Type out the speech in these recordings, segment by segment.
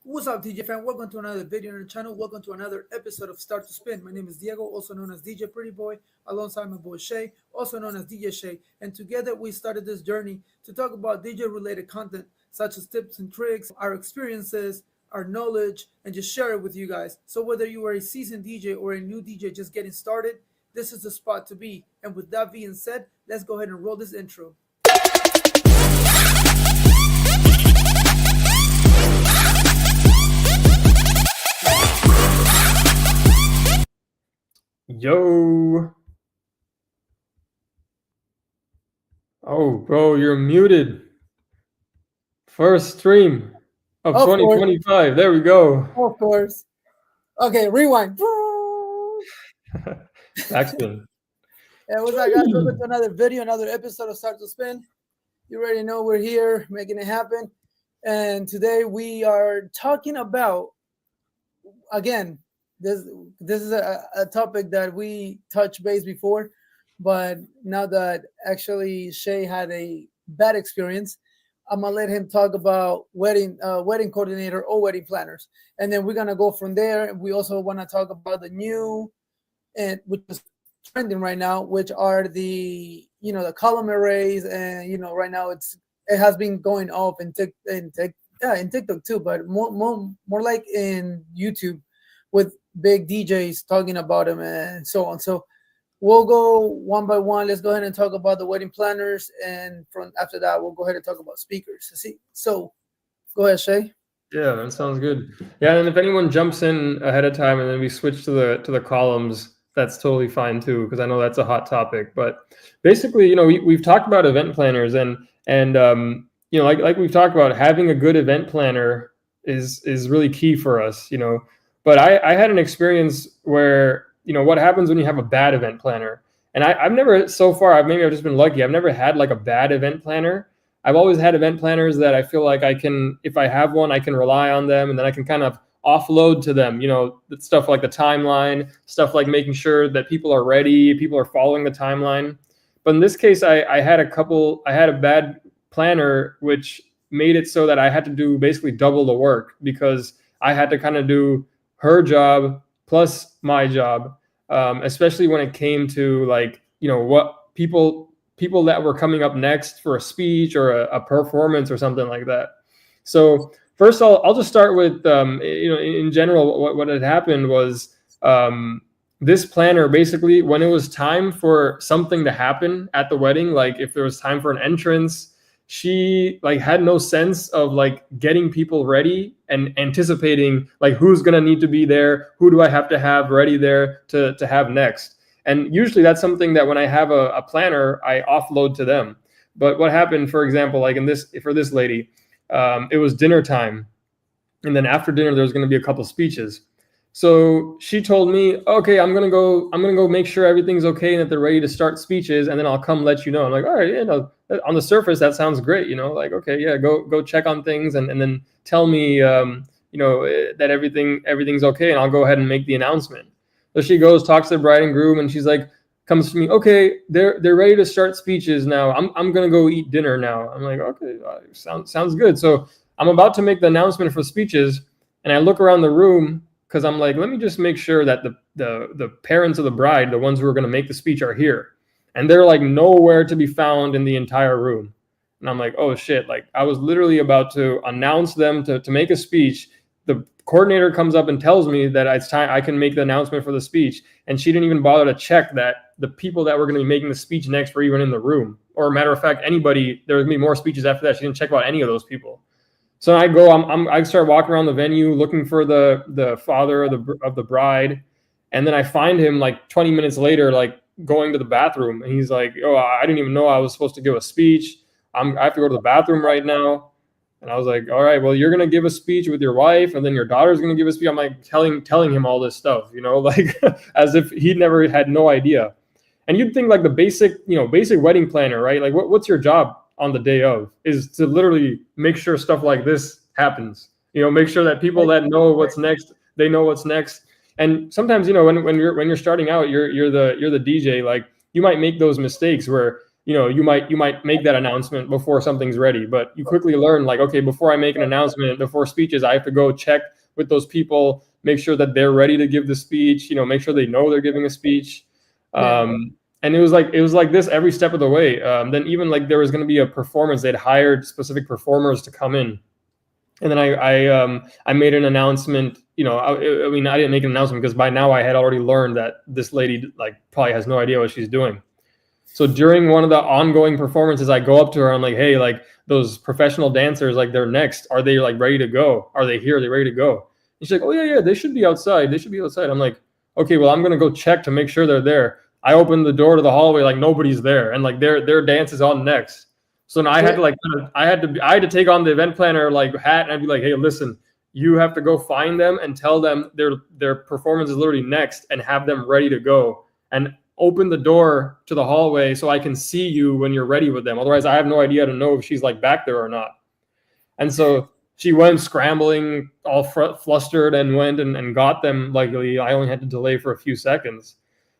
What's up, DJ fan? Welcome to another video on the channel. Welcome to another episode of Start to Spin. My name is Diego, also known as DJ Pretty Boy, alongside my boy Shay, also known as DJ Shay. And together we started this journey to talk about DJ-related content, such as tips and tricks, our experiences, our knowledge, and just share it with you guys. So whether you are a seasoned DJ or a new DJ just getting started, this is the spot to be. And with that being said, let's go ahead and roll this intro. Yo. Oh, bro, you're muted. First stream of 2025. There we go. Of course. Okay, rewind. Excellent. Yeah, what's up, guys? Welcome to another video, another episode of Start to Spin. You already know we're here making it happen. And today we are talking about, again, this is a topic that we touched base before, but now that actually Shay had a bad experience, I'm gonna let him talk about wedding coordinator or wedding planners, and then we're gonna go from there. We also want to talk about the new and which is trending right now, which are the column arrays, and right now it has been going up in TikTok too, but more like in YouTube with big DJs talking about them and so on. So we'll go one by one. Let's go ahead and talk about the wedding planners, and from after that, we'll go ahead and talk about speakers. So go ahead, Shay. Yeah, that sounds good. Yeah, and if anyone jumps in ahead of time and then we switch to the columns, that's totally fine too, because I know that's a hot topic. But basically, we've talked about event planners, and like we've talked about, having a good event planner is really key for us. But I had an experience where, what happens when you have a bad event planner. And I've never, so far, maybe I've just been lucky. I've never had like a bad event planner. I've always had event planners that I feel like I can, if I have one, I can rely on them, and then I can kind of offload to them, stuff like the timeline, stuff like making sure that people are ready, people are following the timeline. But in this case, I had a bad planner, which made it so that I had to do basically double the work, because I had to kind of do her job plus my job, especially when it came to what people that were coming up next for a speech or a performance or something like that. So first, I'll just start with in general, what had happened was this planner, basically, when it was time for something to happen at the wedding, like if there was time for an entrance, she had no sense of getting people ready and anticipating who's going to need to be there, who do I have to have ready there to have next. And usually that's something that when I have a planner, I offload to them. But what happened, for example, for this lady, it was dinner time, and then after dinner there was going to be a couple speeches. So she told me, okay, I'm gonna go make sure everything's okay and that they're ready to start speeches, and then I'll come let you know. I'm like, all right, on the surface that sounds great, okay, yeah, go check on things and then tell me, that everything's okay, and I'll go ahead and make the announcement. So she goes, talks to the bride and groom, and she's like, comes to me, okay, they're ready to start speeches now. I'm gonna go eat dinner now. I'm like, okay, sounds good. So I'm about to make the announcement for speeches, and I look around the room, because I'm like, let me just make sure that the parents of the bride, the ones who are going to make the speech, are here. And they're nowhere to be found in the entire room. And I'm like, oh shit, I was literally about to announce them to make a speech. The coordinator comes up and tells me that it's time I can make the announcement for the speech. And she didn't even bother to check that the people that were going to be making the speech next were even in the room. Or matter of fact, there was going to be more speeches after that. She didn't check about any of those people. So I go, I start walking around the venue looking for the father of the bride, and then I find him 20 minutes later, going to the bathroom, and he's like, "Oh, I didn't even know I was supposed to give a speech. I have to go to the bathroom right now." And I was like, "All right, well, you're gonna give a speech with your wife, and then your daughter's gonna give a speech." I'm telling him all this stuff, as if he never had no idea. And you'd think the basic wedding planner, right? What's your job on the day of is to literally make sure stuff like this happens, make sure that people that know what's next, they know what's next. And sometimes, when you're starting out, you're the DJ, you might make those mistakes where you might make that announcement before something's ready, but you quickly learn like, okay, before I make an announcement, before speeches, I have to go check with those people, make sure that they're ready to give the speech, make sure they know they're giving a speech. And it was like this every step of the way. Then even like there was going to be a performance, they'd hired specific performers to come in. And then I made an announcement, I mean, I didn't make an announcement because by now I had already learned that this lady like probably has no idea what she's doing. So during one of the ongoing performances, I go up to her. I'm like, hey, like those professional dancers, like they're next. Are they like ready to go? Are they here? Are they ready to go? And she's like, oh yeah, they should be outside. They should be outside. I'm like, okay, well, I'm going to go check to make sure they're there. I opened the door to the hallway, like nobody's there. And like their dance is on next. So now I had to I had to take on the event planner like hat and I'd be like, hey, listen, you have to go find them and tell them their performance is literally next and have them ready to go. And open the door to the hallway so I can see you when you're ready with them. Otherwise, I have no idea to know if she's like back there or not. And so she went scrambling, all flustered, and went and got them. Luckily, I only had to delay for a few seconds.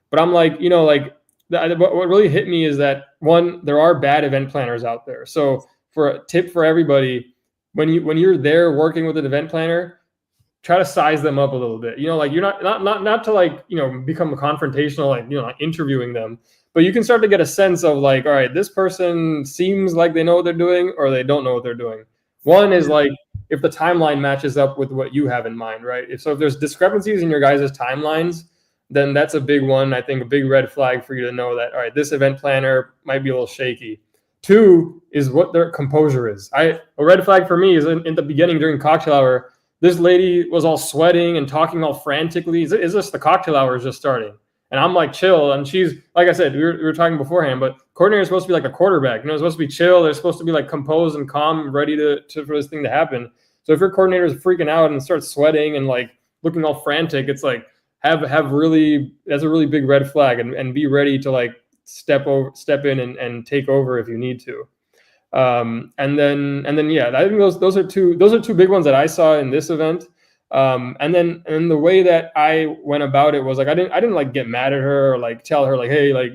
But I'm like, what really hit me is that one, there are bad event planners out there. So for a tip for everybody, when you're there working with an event planner, try to size them up a little bit. Like you're not to like, become confrontational, like, interviewing them, but you can start to get a sense of like, all right, this person seems like they know what they're doing or they don't know what they're doing. One is like, if the timeline matches up with what you have in mind, right? If there's discrepancies in your guys' timelines, then that's a big one. I think a big red flag for you to know that, all right, this event planner might be a little shaky. Two is what their composure is. A red flag for me is in the beginning during cocktail hour, this lady was all sweating and talking all frantically. Is this the cocktail hour is just starting? And I'm like chill. And she's, like I said, we were talking beforehand, but coordinator is supposed to be like a quarterback. It's supposed to be chill. They're supposed to be like composed and calm, ready for this thing to happen. So if your coordinator is freaking out and starts sweating and like looking all frantic, it's like that's a really big red flag and be ready to like step in and take over if you need to. And then yeah, I think those are two big ones that I saw in this event. And the way that I went about it was like I didn't like get mad at her or like tell her like, hey, like,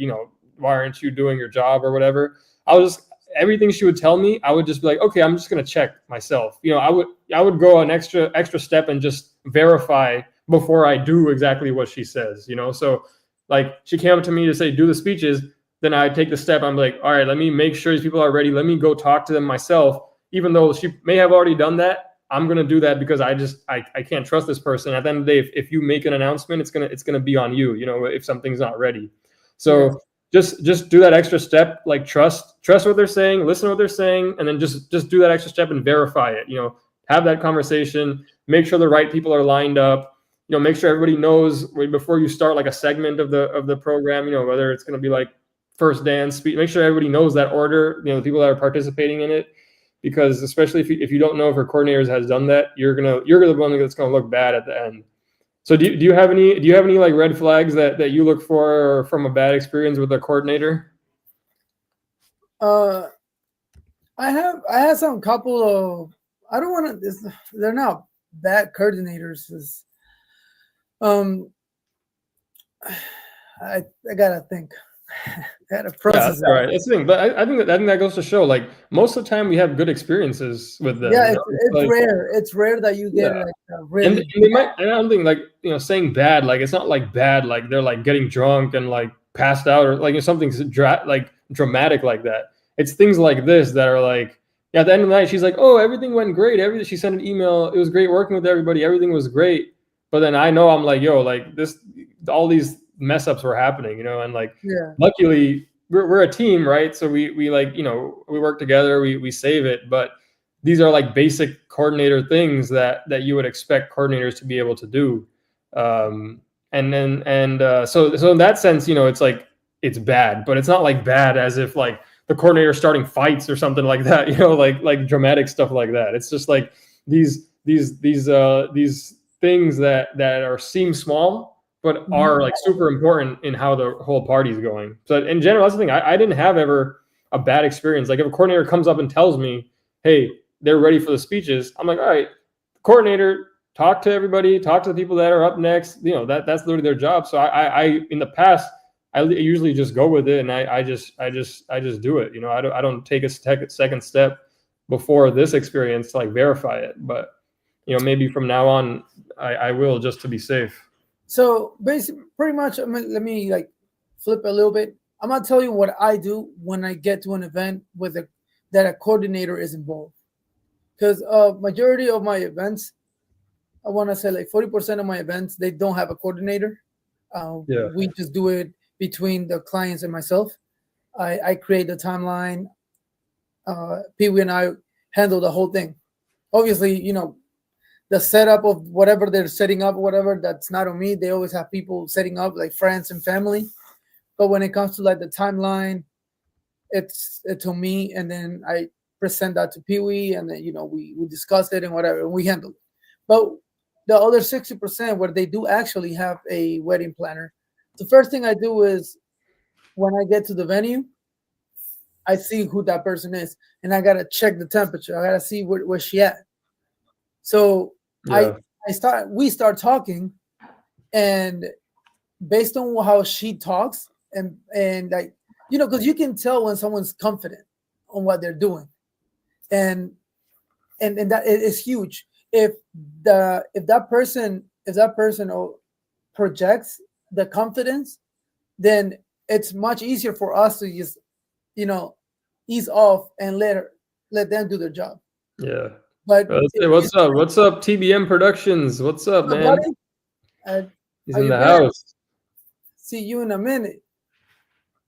why aren't you doing your job or whatever. I was just, everything she would tell me, I would just be like, okay, I'm just gonna check myself. I would go an extra step and just verify before I do exactly what she says. So like she came up to me to say do the speeches. Then I take the step. I'm like, all right, let me make sure these people are ready. Let me go talk to them myself. Even though she may have already done that, I'm gonna do that because I can't trust this person. At the end of the day, if you make an announcement, it's gonna be on you. If something's not ready. So just do that extra step. Like trust what they're saying, listen to what they're saying, and then just do that extra step and verify it. Have that conversation. Make sure the right people are lined up. Make sure everybody knows before you start like a segment of the program. Whether it's gonna be like first dance speech, make sure everybody knows that order, the people that are participating in it, because especially if you don't know if your coordinators has done that, you're the one that's going to look bad at the end. So do you have any like red flags that you look for from a bad experience with a coordinator? I had some couple of, I don't want to, they're not bad coordinators. I gotta think. Process yeah, right. That's the thing, but I think that goes to show, like most of the time we have good experiences with them. Yeah, it's like, rare. It's rare that you get like really. And they might. And I don't think like saying bad. Like it's not like bad. Like they're like getting drunk and like passed out or like something like dramatic like that. It's things like this that are like. Yeah, at the end of the night, she's like, "Oh, everything went great. She sent an email. It was great working with everybody. Everything was great." But then I'm like, "Yo, like this, all these mess ups were happening, and like, luckily we're a team, right? So we like, we work together, we save it. But these are like basic coordinator things that you would expect coordinators to be able to do. So in that sense, it's like it's bad, but it's not like bad as if like the coordinator starting fights or something like that, like dramatic stuff like that. It's just like these things that seem small but are like super important in how the whole party's going. So in general, that's the thing. I didn't have ever a bad experience. Like if a coordinator comes up and tells me, hey, they're ready for the speeches, I'm like, all right, coordinator, talk to everybody, talk to the people that are up next. That's literally their job. So I in the past, I usually just go with it, and I just do it. You know, I don't take a second step before this experience to like verify it. But you know, maybe from now on, I will, just to be safe. So basically, pretty much, let me like flip a little bit. I'm gonna tell you what I do when I get to an event with that a coordinator is involved. Because majority of my events, I want to say like 40% of my events, they don't have a coordinator. Yeah. We just do it between the clients and myself. I create the timeline. Pee Wee and I handle the whole thing. Obviously, you know, the setup of whatever they're setting up, whatever, that's not on me. They always have people setting up, like friends and family. But when it comes to like the timeline, it's on me, and then I present that to Pee Wee, and then, you know, we discuss it and whatever, and we handle it. But the other 60% where they do actually have a wedding planner, the first thing I do is when I get to the venue, I see who that person is, and I gotta check the temperature. I gotta see where she at. So Yeah. we start talking, and based on how she talks, and like, you know, because you can tell when someone's confident on what they're doing, and that is huge. If that person projects the confidence, then it's much easier for us to just, you know, ease off and let them do their job. Yeah. But Hey, what's up? What's up, TBM Productions? What's up, man? He's in the house. See you in a minute.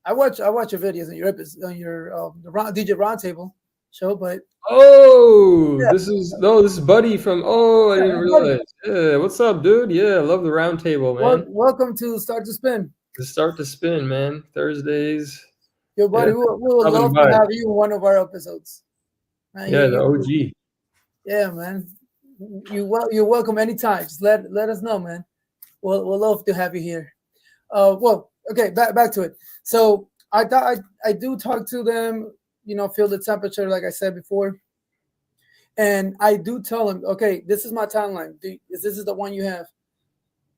I watch your videos on your the DJ Roundtable show, but yeah. This is Buddy from. I didn't realize. Yeah, what's up, dude? Yeah, I love the Roundtable, man. Welcome to Start to Spin. The Start to Spin, man. Thursdays. Yo, buddy, we would love to have you in one of our episodes. Yeah, the OG. Yeah, man. You're welcome anytime. Just let us know, man. We'll love to have you here. Well, okay, back to it. So I do talk to them, you know, feel the temperature, like I said before, and I do tell them, okay, this is my timeline. This is the one you have.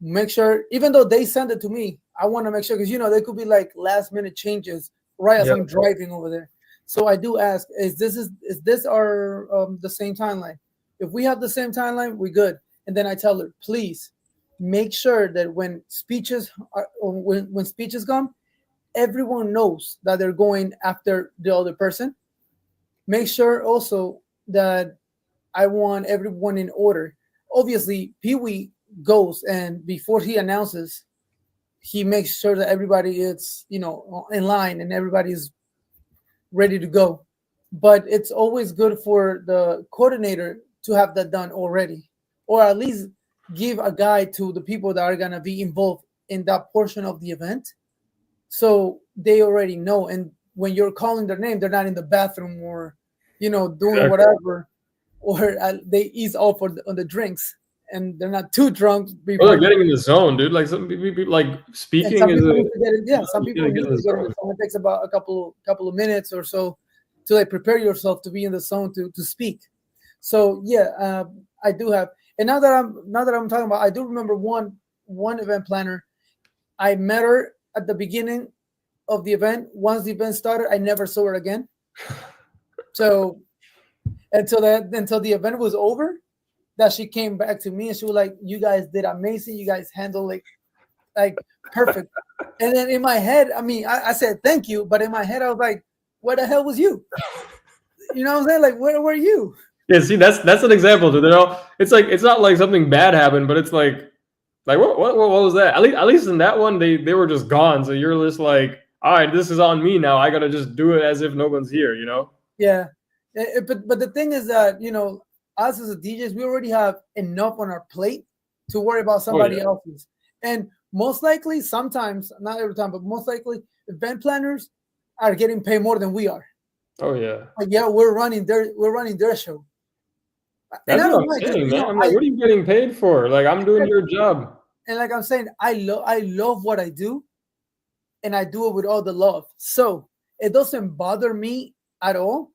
Make sure, even though they send it to me, I want to make sure, because, you know, there could be like last minute changes right as I'm driving over there. So I do ask, is this our the same timeline? If we have the same timeline, we're good. And then I tell her, please make sure that when speeches come, everyone knows that they're going after the other person. Make sure also that I want everyone in order. Obviously, Pee Wee goes, and before he announces, he makes sure that everybody is, you know, in line and everybody's ready to go. But it's always good for the coordinator to have that done already, or at least give a guide to the people that are going to be involved in that portion of the event, so they already know. And when you're calling their name, they're not in the bathroom or, you know, doing whatever, or they ease off on the drinks, and they're not too drunk before. They're getting in the zone, dude. Like some people, like speaking some is people need to get in, some people need to get in the zone. It takes about a couple of minutes or so to like prepare yourself to be in the zone to speak. So yeah, I do have. And now that I'm talking about, I do remember one event planner. I met her at the beginning of the event. Once the event started, I never saw her again. So until the event was over, that she came back to me and she was like, "You guys did amazing. You guys handled like perfect." And then in my head, I mean, I said thank you, but in my head I was like, "Where the hell was you?" You know what I'm saying? Like, where were you? Yeah, see, that's an example. You know, it's like, it's not like something bad happened, but it's like what was that? At least in that one, they were just gone. So you're just like, all right, this is on me now. I gotta just do it as if no one's here. You know? Yeah, but the thing is that, you know, us as a DJs, we already have enough on our plate to worry about somebody else's. And most likely, sometimes, not every time, but most likely, event planners are getting paid more than we are. Oh yeah. Like, yeah, we're running their show. That's what I'm saying, man. I'm like, what are you getting paid for? Like, I'm doing your job. And like I'm saying, I love what I do, and I do it with all the love. So it doesn't bother me at all.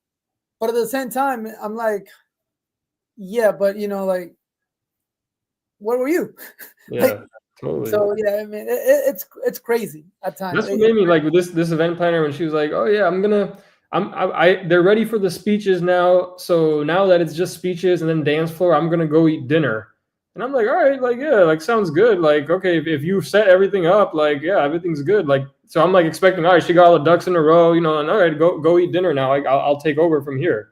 But at the same time, I'm like, yeah, but, you know, like, where were you? Yeah. Totally. So yeah, I mean, it's crazy at times. That's what made me like with this event planner when she was like, "Oh yeah, they're ready for the speeches now. So now that it's just speeches and then dance floor, I'm gonna go eat dinner." And I'm like, "All right, like yeah, like sounds good. Like okay, if you set everything up, like yeah, everything's good. Like so, I'm like expecting, all right, she got all the ducks in a row, and all right, go eat dinner now. Like I'll take over from here."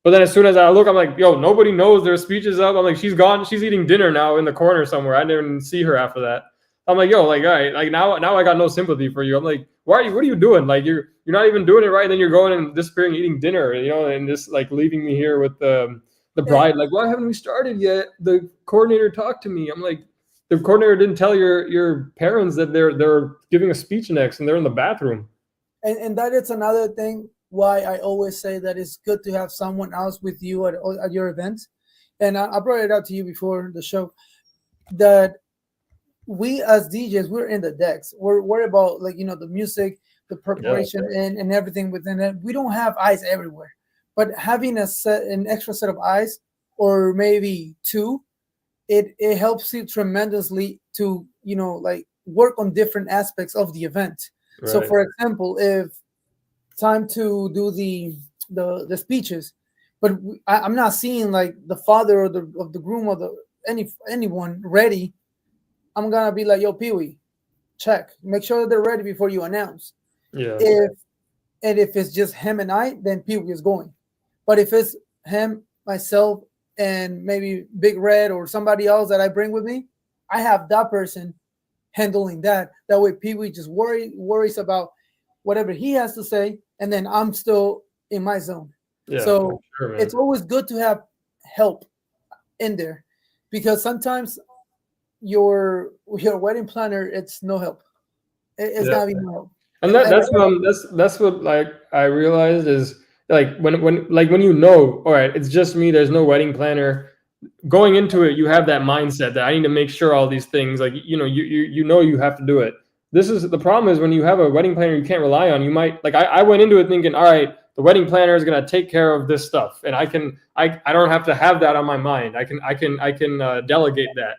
But then as soon as I look, I'm like, yo, nobody knows their speech is up. I'm like, she's gone. She's eating dinner now in the corner somewhere. I didn't even see her after that. I'm like, yo, like, all right, like now I got no sympathy for you. I'm like, what are you doing? Like you're not even doing it right. Then you're going and disappearing, eating dinner, and just like leaving me here with the bride. Like, why haven't we started yet? The coordinator talked to me. I'm like, the coordinator didn't tell your parents that they're giving a speech next and they're in the bathroom. And that is another thing why I always say that it's good to have someone else with you at your events. And I brought it out to you before the show that we as DJs, we're in the decks. We're about like the music, the preparation, and everything within it. We don't have eyes everywhere, but having an extra set of eyes, or maybe two, it helps you tremendously to like work on different aspects of the event. Right. So, for example, if time to do the speeches, but I'm not seeing like the father of the groom or anyone ready, I'm gonna be like, yo, Pee-wee, check, make sure that they're ready before you announce. Yeah. If it's just him and I, then Pee-wee is going. But if it's him, myself, and maybe Big Red or somebody else that I bring with me, I have that person handling that. That way Pee-wee just worries about whatever he has to say, and then I'm still in my zone. Yeah, so sure, it's always good to have help in there, because sometimes your wedding planner, it's no help. It's gonna be no help. And that's what like I realized is like when all right, it's just me, there's no wedding planner. Going into it, you have that mindset that I need to make sure all these things, like you have to do it. This is the problem, is when you have a wedding planner you can't rely on, you might like I went into it thinking, all right, the wedding planner is gonna take care of this stuff, and I don't have to have that on my mind. I can delegate that.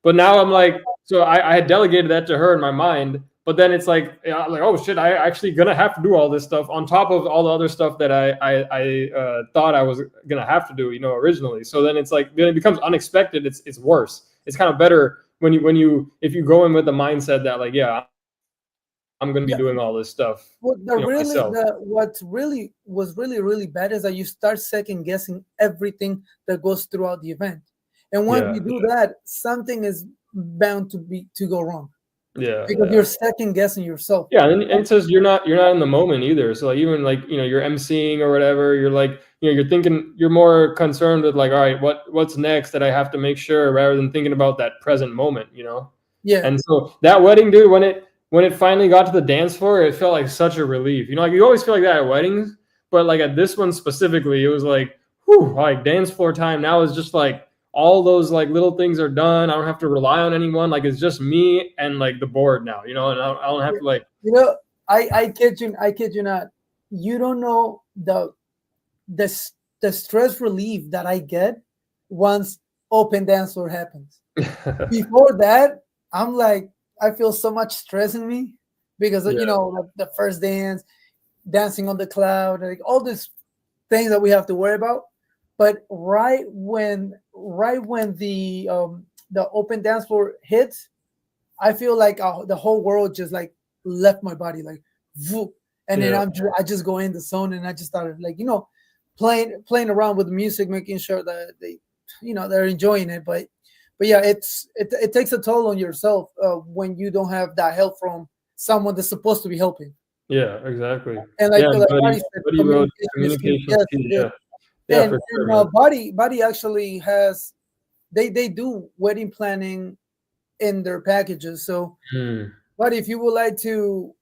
But now I'm like, so I had delegated that to her in my mind, but then it's like oh shit, I actually gonna have to do all this stuff on top of all the other stuff that I thought I was gonna have to do, originally. So then it's like, then it becomes unexpected. It's worse. It's kind of better when you if you go in with the mindset that like, yeah, I'm gonna be doing all this stuff. What was really bad is that you start second guessing everything that goes throughout the event. And once you do that, something is bound to go wrong. Yeah, because you're second guessing yourself. Yeah, and it says you're not in the moment either. So like, even like you're emceeing or whatever, you're like you're thinking, you're more concerned with like, all right, what's next that I have to make sure, rather than thinking about that present moment. Yeah. And so that wedding, dude, when it finally got to the dance floor, it felt like such a relief. Like you always feel like that at weddings, but like at this one specifically, it was like, whew, like dance floor time. Now is just like, all those like little things are done. I don't have to rely on anyone. Like it's just me and like the board now, and I don't have to like. I kid you not. You don't know the stress relief that I get once open dance floor happens. Before that, I'm like, I feel so much stress in me because like the first dance, dancing on the cloud, like all these things that we have to worry about. But right when the open dance floor hits, I feel like the whole world just like left my body, like, whoop. And then I just go in the zone, and I just started like playing around with the music, making sure that they they're enjoying it. But yeah, it takes a toll on yourself when you don't have that help from someone that's supposed to be helping. Yeah, exactly. And like, communication. Yes. Yeah, and sure, Body actually has they do wedding planning in their packages. So, but if you would like to,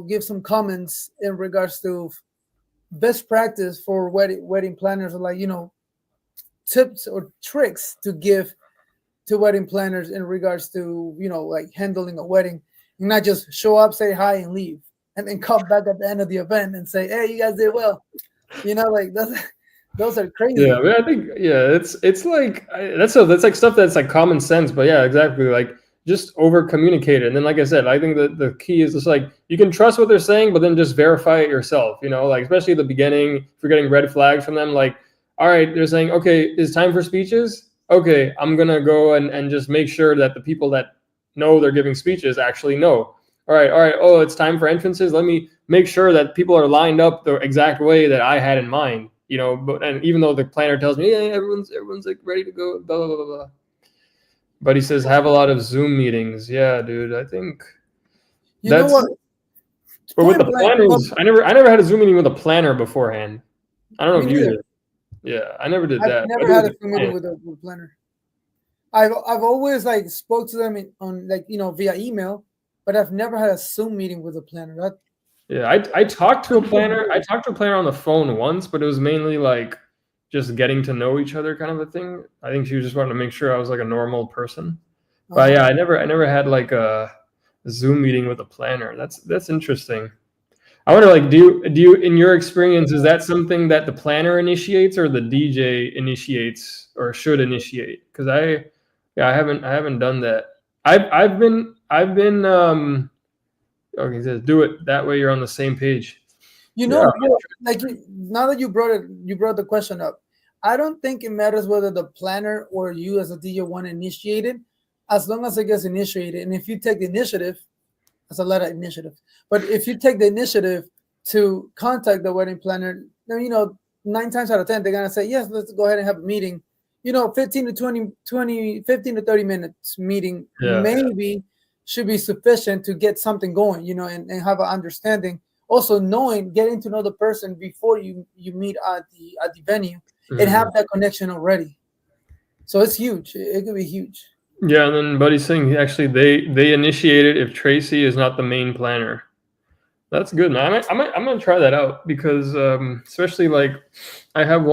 give some comments in regards to best practice for wedding planners, or like tips or tricks to give to wedding planners in regards to like handling a wedding, and not just show up, say hi, and leave, and then come back at the end of the event and say, hey, you guys did well, like that's. Those are crazy. Yeah, I mean, I think it's like that's like stuff that's like common sense, but yeah, exactly. Like just over communicate it. And then, like I said, I think that the key is just like you can trust what they're saying, but then just verify it yourself. Like especially at the beginning, if you're getting red flags from them, like, all right, they're saying, okay, it's time for speeches. Okay, I'm gonna go and just make sure that the people that know they're giving speeches actually know. All right. Oh, it's time for entrances. Let me make sure that people are lined up the exact way that I had in mind. But and even though the planner tells me, yeah, everyone's like ready to go, blah blah blah blah. But he says have a lot of Zoom meetings. Yeah, dude. I think you know what. But with the planners, I never had a Zoom meeting with a planner beforehand. I don't know if you did. Yeah, I never did that. I've never had a Zoom meeting with a planner. I've always like spoke to them on like via email, but I've never had a Zoom meeting with a planner. Yeah, I talked to a planner. I talked to a planner on the phone once, but it was mainly like just getting to know each other kind of a thing. I think she was just wanting to make sure I was like a normal person. But yeah, I never had like a Zoom meeting with a planner. That's interesting. I wonder, like, do you in your experience, is that something that the planner initiates or the DJ initiates or should initiate? Because I haven't done that. I've been okay, it says do it that way you're on the same page. Like now that you brought the question up, I don't think it matters whether the planner or you as a DJ want to initiate it, as long as it gets initiated. And if you take the initiative, that's a lot of initiative. But if you take the initiative to contact the wedding planner, then 9 times out of 10 they're gonna say yes, let's go ahead and have a meeting. 15 to 30 minutes meeting maybe should be sufficient to get something going, and have an understanding. Also getting to know the person before you meet at the venue and have that connection already. So it's huge. It could be huge. Yeah, and then Buddy's saying actually they initiate it if Tracy is not the main planner. That's good, man. I'm gonna try that out because especially like I have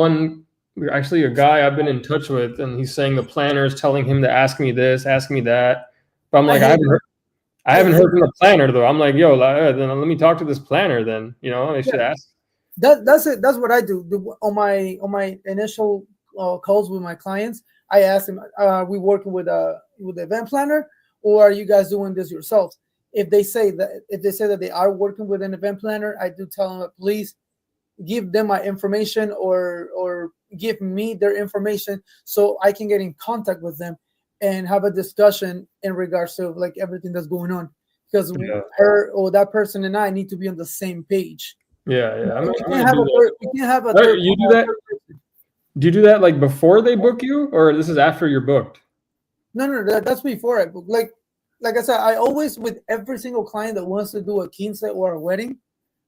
actually a guy I've been in touch with, and he's saying the planner is telling him to ask me this, ask me that. But I'm like, I haven't heard from the planner though. I'm like, yo, then let me talk to this planner. Then I should ask. That's it. That's what I do on my initial calls with my clients. I ask them, are we working with the event planner, or are you guys doing this yourselves? If they say that they are working with an event planner, I do tell them, please give them my information or give me their information so I can get in contact with them and have a discussion in regards to like everything that's going on, because her or that person and I need to be on the same page. Yeah. We can't have a third. You do that. Do you do that like before they book you, or this is after you're booked? No, that's before I book. Like I said, I always, with every single client that wants to do a quince or a wedding,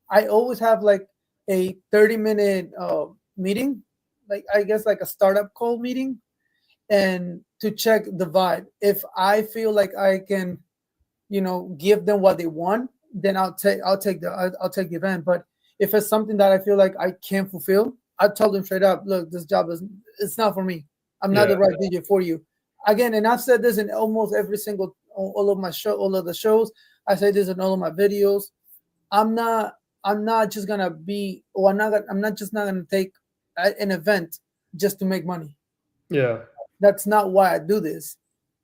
I always have like a 30-minute meeting, like I guess like a startup call meeting, and to check the vibe. If I feel like I can, give them what they want, then I'll take the event. But if it's something that I feel like I can't fulfill, I tell them straight up, look, this job it's not for me. I'm not the right DJ for you. Again, and I've said this in almost every single all of the shows. I say this in all of my videos. I'm not just gonna be, or I'm not just not gonna take an event just to make money. Yeah, that's not why I do this.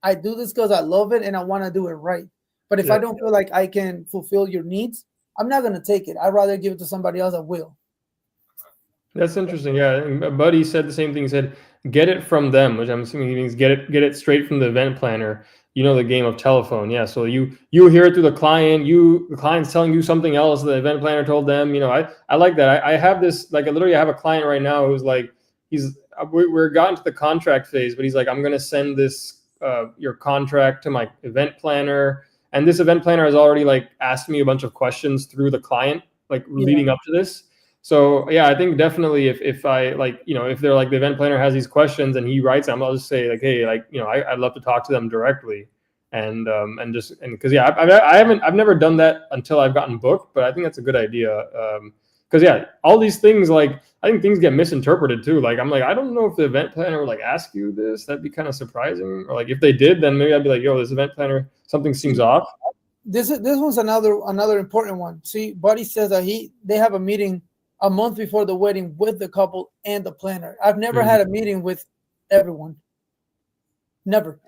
I do this because I love it and I want to do it right. But if I don't feel like I can fulfill your needs, I'm not gonna take it. I'd rather give it to somebody else that will. That's interesting. Yeah, and Buddy said the same thing. He said, "Get it from them," which I'm assuming he means get it straight from the event planner. The game of telephone. Yeah, so you hear it through the client. The client's telling you something else. The event planner told them. I like that. I have this, like, literally I have a client right now who's like, we're gotten to the contract phase, but he's like, I'm gonna send this your contract to my event planner, and this event planner has already like asked me a bunch of questions through the client, like leading up to this. So yeah, I think definitely if I like, if they're like the event planner has these questions and he writes them, I'll just say like, hey, like, I'd love to talk to them directly, and because I've never done that until I've gotten booked, but I think that's a good idea. Because all these things, like, I think things get misinterpreted too. Like, I'm like, I don't know if the event planner would like ask you this. That'd be kind of surprising. Or like if they did, then maybe I'd be like, yo, this event planner, something seems off. This one's another important one. See, Buddy says that they have a meeting a month before the wedding with the couple and the planner. I've never had a meeting with everyone. Never.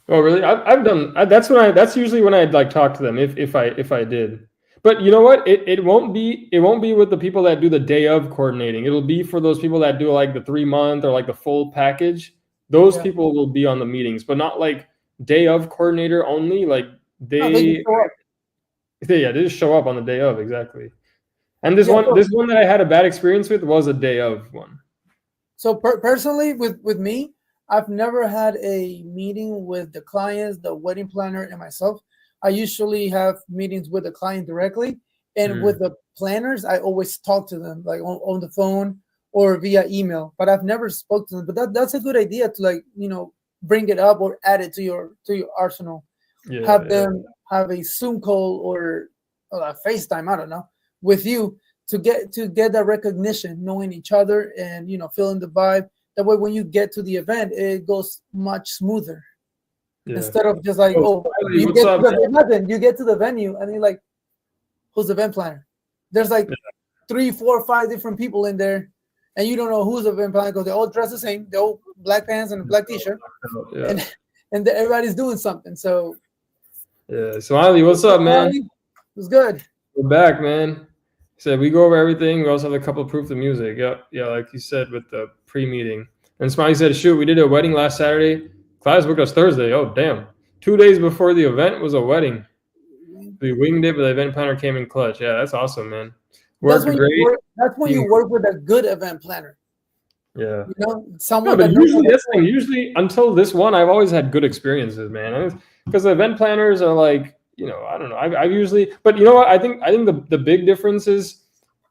Oh, really? I've done. That's usually when I'd like talk to them if I did. But you know what? It won't be with the people that do the day of coordinating. It'll be for those people that do like the 3 month or like the full package. Those Yeah. people will be on the meetings, but not like day of coordinator only. Like No, they just they, show up. they just show up on the day of exactly. And this Yeah. one, this one that I had a bad experience with was a day of one. So personally, with me, I've never had a meeting with the clients, the wedding planner, and myself. I usually have meetings with the client directly, and with Mm. the planners, I always talk to them like on the phone or via email. But I've never spoke to them. But that's a good idea to like bring it up or add it to your arsenal. Yeah, Have yeah. them have a Zoom call or a FaceTime, I don't know, with you to get that recognition, knowing each other and feeling the vibe. That way, when you get to the event, it goes much smoother Yeah. instead of just like, Oh, oh, Smiley, you what's get to up, man? the nothing, you get to the venue and you're like, who's the event planner? There's like 3, 4, 5 different people in there, and you don't know who's the event planner because they all dress the same. They all black pants and a black t-shirt, Yeah, and everybody's doing something. So yeah. Smiley, what's up, man? it was good. We're back, man. So we go over everything. We also have a couple of proof of music. Yeah, like you said with the pre-meeting. And Smiley said, "Shoot, we did a wedding last Saturday. Class booked us Thursday. Oh, damn! 2 days before the event was a wedding. We winged it, but the event planner came in clutch. Yeah, that's awesome, man. That's Worked when great. that's when you work with a good event planner. Yeah. You know, No, someone but that knows usually that's the thing. Usually until this one, I've always had good experiences, man. Because the event planners are like, I don't know. I've usually, but you know what? I think the big difference is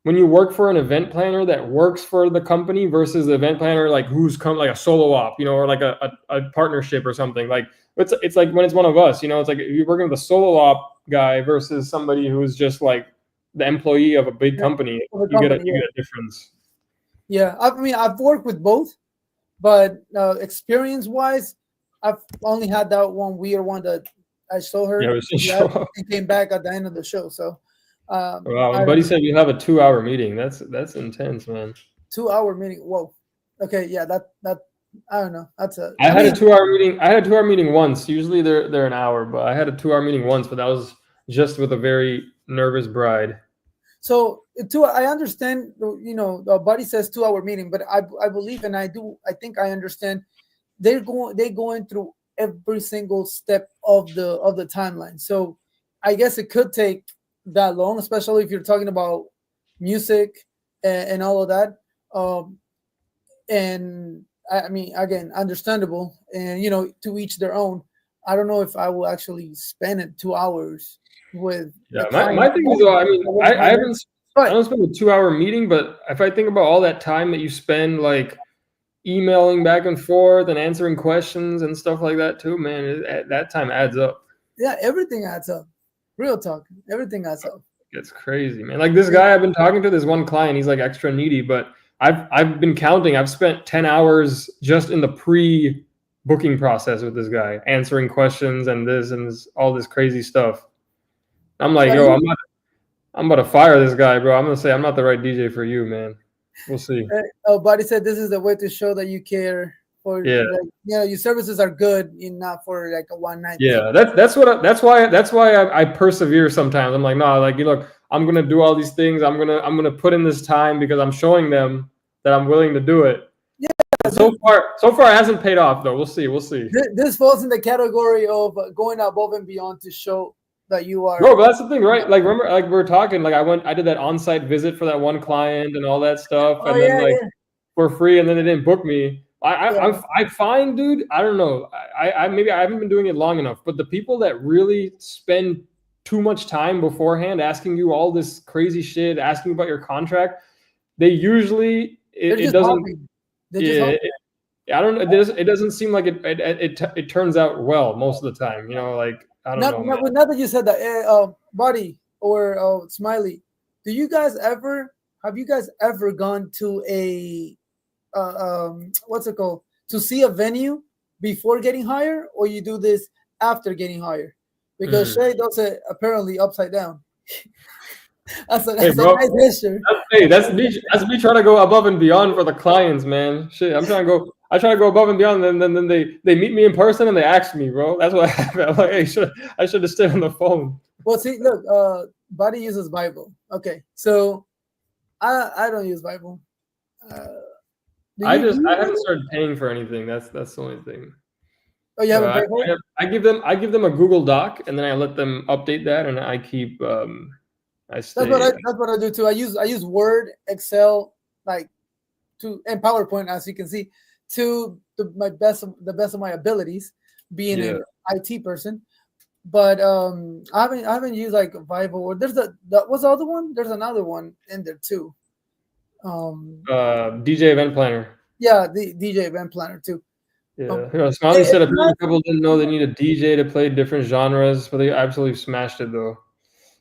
when you work for an event planner that works for the company versus the event planner like who's come like a solo op, or like a partnership or something. Like it's like when it's one of us, it's like you're working with a solo op guy versus somebody who's just like the employee of a big company. of a You get company. a difference. Yeah, I mean, I've worked with both, but experience-wise, I've only had that one weird one that I saw her. Yeah, it was just She show up. she came back at the end of the show. So, Wow, I buddy said you have a 2 hour meeting. That's intense, man. 2 hour meeting. Whoa. Okay, yeah, that I don't know. That's a. I I had a mean, 2 hour meeting. I had a 2 hour meeting once. Usually they're an hour, but I had a 2 hour meeting once, but that was just with a very nervous bride. so I understand. Buddy says 2 hour meeting, but I believe and I think I understand. They're going through every single step of the timeline. So I guess it could take that long, especially if you're talking about music and all of that. And I mean, again, understandable, and to each their own. I don't know if I will actually spend it 2 hours with Yeah, the my client. thing is though, I mean, I But don't spend a 2 hour meeting, but if I think about all that time that you spend like emailing back and forth and answering questions and stuff like that too, man, that time adds up. yeah, everything adds up. Real talk, everything adds up. It's crazy, man. Like this guy I've been talking to, this one client, he's like extra needy, but I've been counting. I've spent 10 hours just in the pre-booking process with this guy, answering questions and all this crazy stuff. I'm like, yo, I'm about to fire this guy, bro. I'm gonna say I'm not the right DJ for you, man. We'll see. Oh, Buddy said this is the way to show that you care. For Yeah. your services are good, and not for like a one night. Yeah, that's why I persevere sometimes. I'm like, no, like look, I'm gonna do all these things. I'm gonna put in this time because I'm showing them that I'm willing to do it. Yeah. But so far it hasn't paid off though. We'll see. This falls in the category of going above and beyond to show that you are. No, but that's the thing, right? Like remember, like we were talking, like I did that on-site visit for that one client and all that stuff, Oh, and then yeah, like yeah. for free, and then they didn't book me. Yeah. I find, dude, I don't know. I maybe I haven't been doing it long enough, but the people that really spend too much time beforehand asking you all this crazy shit, asking about your contract, they usually it doesn't. Yeah, I don't know. It doesn't seem like it turns out well most of the time. Like I don't know. Now that you said that, Buddy or Smiley, have you guys ever gone to a what's it called, to see a venue before getting hired, or you do this after getting hired? Because Shay does it apparently upside down. That's a nice gesture. That's me trying to go above and beyond for the clients, man. Shit, I'm trying to go. I try to go above and beyond, and then they meet me in person and they ask me, bro. That's what happened. I'm like, hey, I should have stayed on the phone. Well, see, look, Buddy uses Bible. Okay, so I don't use Bible. I haven't started paying for anything. That's the only thing. Oh, you haven't paid for it? I give them a Google Doc, and then I let them update that, and I keep I stay. That's what I do too. I use Word, Excel, and PowerPoint, as you can see, to the best of my abilities, being an IT person. But I haven't used like Vivo, or what's the other one? There's another one in there too. DJ Event Planner. Yeah, the DJ Event Planner too. Yeah, Smiley said people didn't know they need a DJ to play different genres, but they absolutely smashed it though.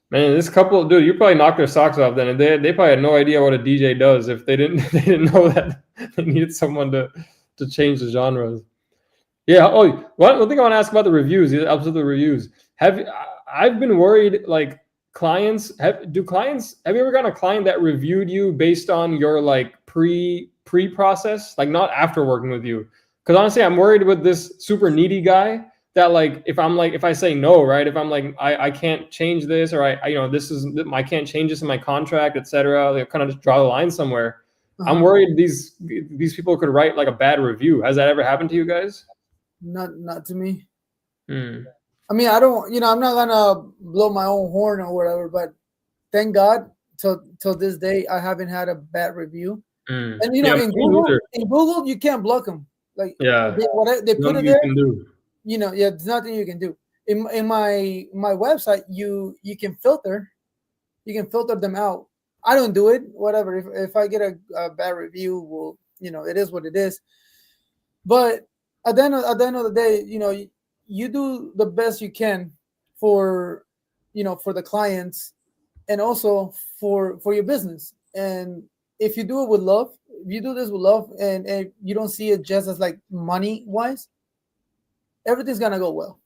Man, this couple, dude, you probably knocked their socks off then, and they probably had no idea what a DJ does if they didn't know that they needed someone to change the genres. Yeah. Oh, one thing I want to ask about the reviews. It helps with the reviews. I've been worried, like clients have you ever gotten a client that reviewed you based on your like pre-process, like not after working with you? Because honestly, I'm worried with this super needy guy that like if I say no, right? If I'm like I can't change this, or I can't change this in my contract, etc. They kind of just draw the line somewhere. I'm worried these people could write like a bad review. Has that ever happened to you guys? Not to me. I mean, I don't. I'm not gonna blow my own horn or whatever, but thank God till this day I haven't had a bad review. And in Google you can't block them. Like they put it there. There's nothing you can do. In my website, you can filter them out. I don't do it. Whatever. If I get a bad review, well, it is what it is. But at the end of the day, you do the best you can for the clients and also for your business. And if you do it with love, if you do this with love and you don't see it just as like money wise, everything's gonna go well.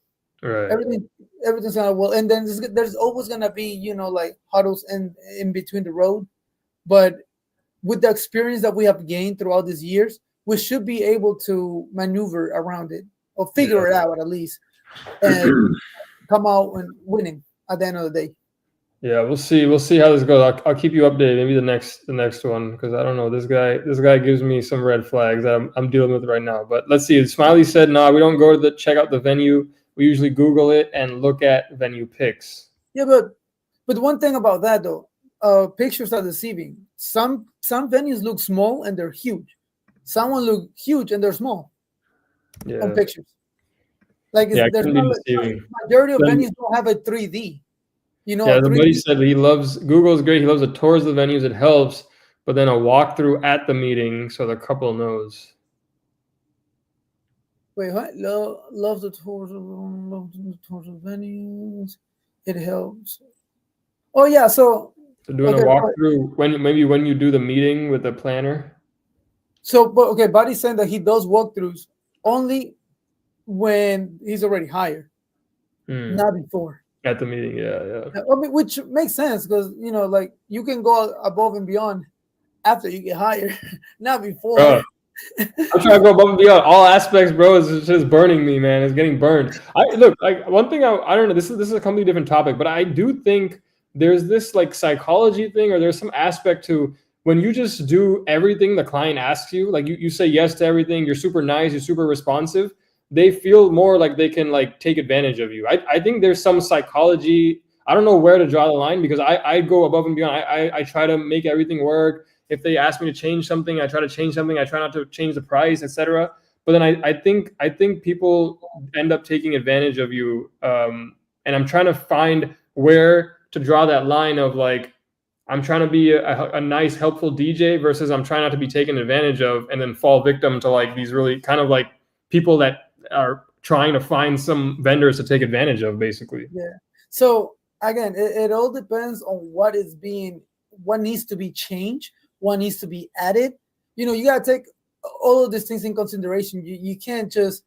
Right. Everything's gonna well. And then there's always gonna be, like huddles in between the road. But with the experience that we have gained throughout these years, we should be able to maneuver around it or figure it out at least and come out and winning at the end of the day. Yeah, we'll see how this goes. I'll keep you updated. Maybe the next one, because I don't know. This guy gives me some red flags that I'm dealing with right now. But let's see. Smiley said, "No, we don't go to check out the venue. We usually Google it and look at venue pics." Yeah, but one thing about that though, pictures are deceiving. Some venues look small and they're huge. Some look huge and they're small. Yeah. On pictures. Like there's majority of venues don't have a 3D. Yeah, the buddy said Google is great. He loves the tours of the venues. It helps, but then a walkthrough at the meeting so the couple knows. Wait, what? Love the tours of venues. It helps. Oh yeah, so doing a walkthrough when you do the meeting with the planner. So, but Buddy's saying that he does walkthroughs only when he's already hired, not before. At the meeting, yeah. I mean, which makes sense because like you can go above and beyond after you get hired, not before. I'm trying to go above and beyond all aspects, bro. It's just burning me, man. It's getting burned. One thing I don't know. This is a completely different topic, but I do think there's this like psychology thing, or there's some aspect to when you just do everything the client asks you. Like you say yes to everything. You're super nice. You're super responsive. They feel more like they can like take advantage of you. I think there's some psychology. I don't know where to draw the line because I go above and beyond. I try to make everything work. If they ask me to change something, I try to change something. I try not to change the price, etc. But then I think people end up taking advantage of you. And I'm trying to find where to draw that line of like, I'm trying to be a nice, helpful DJ versus I'm trying not to be taken advantage of and then fall victim to like these really kind of like people that are trying to find some vendors to take advantage of, basically. Yeah. So again, it all depends on what needs to be changed, what needs to be added. You gotta take all of these things in consideration. You can't just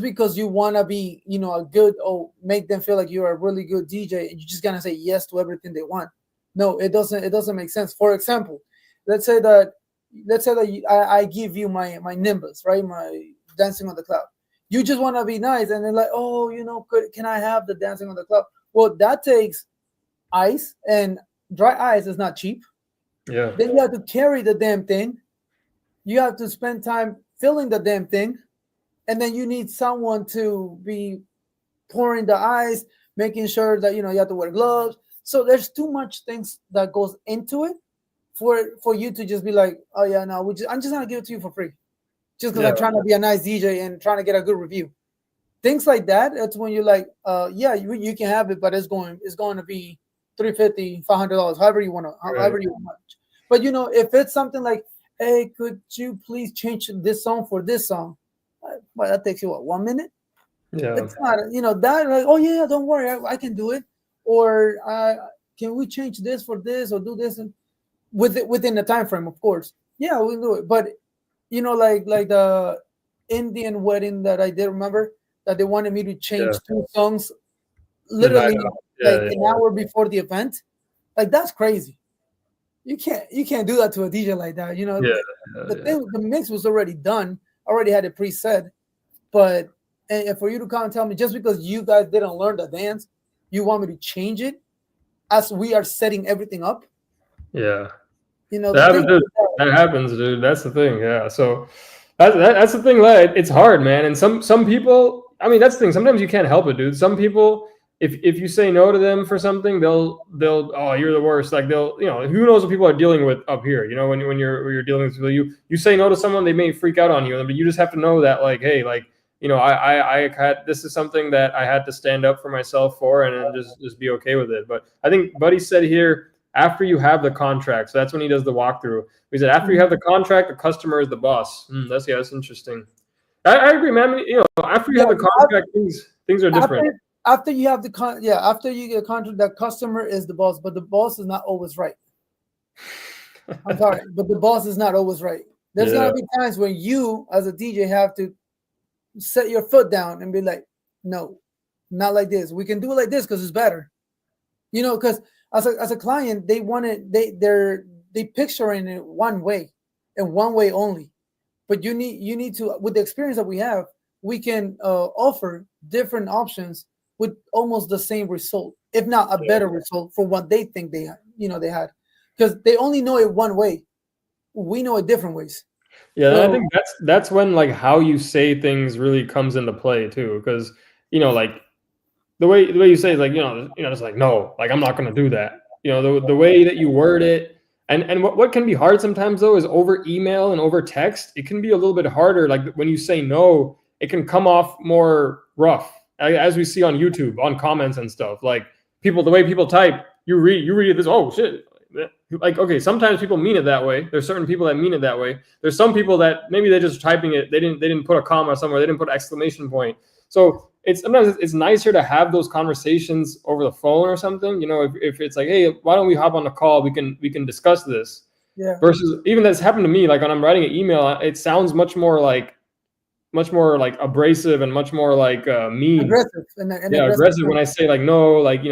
because you wanna be, a good or make them feel like you're a really good DJ, and you're just gonna say yes to everything they want. No, it doesn't make sense. For example, let's say that let's say that I give you my Nimbus, right? My Dancing on the Cloud. You just want to be nice, and they're like, oh, can I have the Dancing on the Cloud? Well, that takes ice, and dry ice is not cheap. Yeah. Then you have to carry the damn thing. You have to spend time filling the damn thing, and then you need someone to be pouring the ice, making sure that you have to wear gloves. So there's too much things that goes into it for you to just be like, oh yeah, no, I'm just gonna give it to you for free, just because I'm trying to be a nice DJ and trying to get a good review. Things like that. That's when you're like, yeah, you can have it, but it's going to be $350, $500, however you want. But if it's something like, hey, could you please change this song for this song? Well, that takes you 1 minute. Yeah. It's not, that like, oh yeah, don't worry, I can do it. Or can we change this for this or do this and within the time frame, of course. Yeah, we can do it. But like the Indian wedding that I did, remember that they wanted me to change 2 songs literally an hour before the event. Like that's crazy. You can't do that to a DJ like that. The mix was already done. Already had it preset. But and for you to come and tell me just because you guys didn't learn the dance, you want me to change it as we are setting everything up? Yeah. That happens, dude. That's the thing. Yeah. So that's the thing. Like, it's hard, man. And some people, I mean, that's the thing. Sometimes you can't help it, dude. Some people, if you say no to them for something, they'll oh, you're the worst. Like who knows what people are dealing with up here. When you're dealing with people, you say no to someone, they may freak out on you, but you just have to know that, like, hey, like, I had, this is something that I had to stand up for myself for, and then just be okay with it. But I think Buddy said here, after you have the contract, so that's when he does the walkthrough. He said after you have the contract, the customer is the boss. That's interesting. I agree, man. After you have the contract, things are different. After you have after you get a contract, the customer is the boss, but the boss is not always right. I'm sorry, but the boss is not always right. There's gonna be times when you, as a DJ, have to set your foot down and be like, no, not like this. We can do it like this because it's better. Because as a client, they want it, they picturing it one way and one way only. But you need to, with the experience that we have, we can offer different options with almost the same result, if not a better result for what they think they had, because they only know it one way. We know it different ways. Yeah, so, I think that's when, like, how you say things really comes into play too, because like the way you say is like it's like, no, like, I'm not going to do that. The way that you word it, and what can be hard sometimes though is over email and over text. It can be a little bit harder. Like when you say no, it can come off more rough, as we see on YouTube on comments and stuff. Like the way people type, you read this. Oh shit. Like, okay, sometimes people mean it that way. There's certain people that mean it that way. There's some people that maybe they're just typing it. They didn't put a comma somewhere. They didn't put an exclamation point. So sometimes it's nicer to have those conversations over the phone or something. If it's like, hey, why don't we hop on the call? We can discuss this. Yeah. Versus, even that's happened to me. Like when I'm writing an email, it sounds much more like abrasive and much more like mean. Aggressive. Aggressive when I say like, no, like,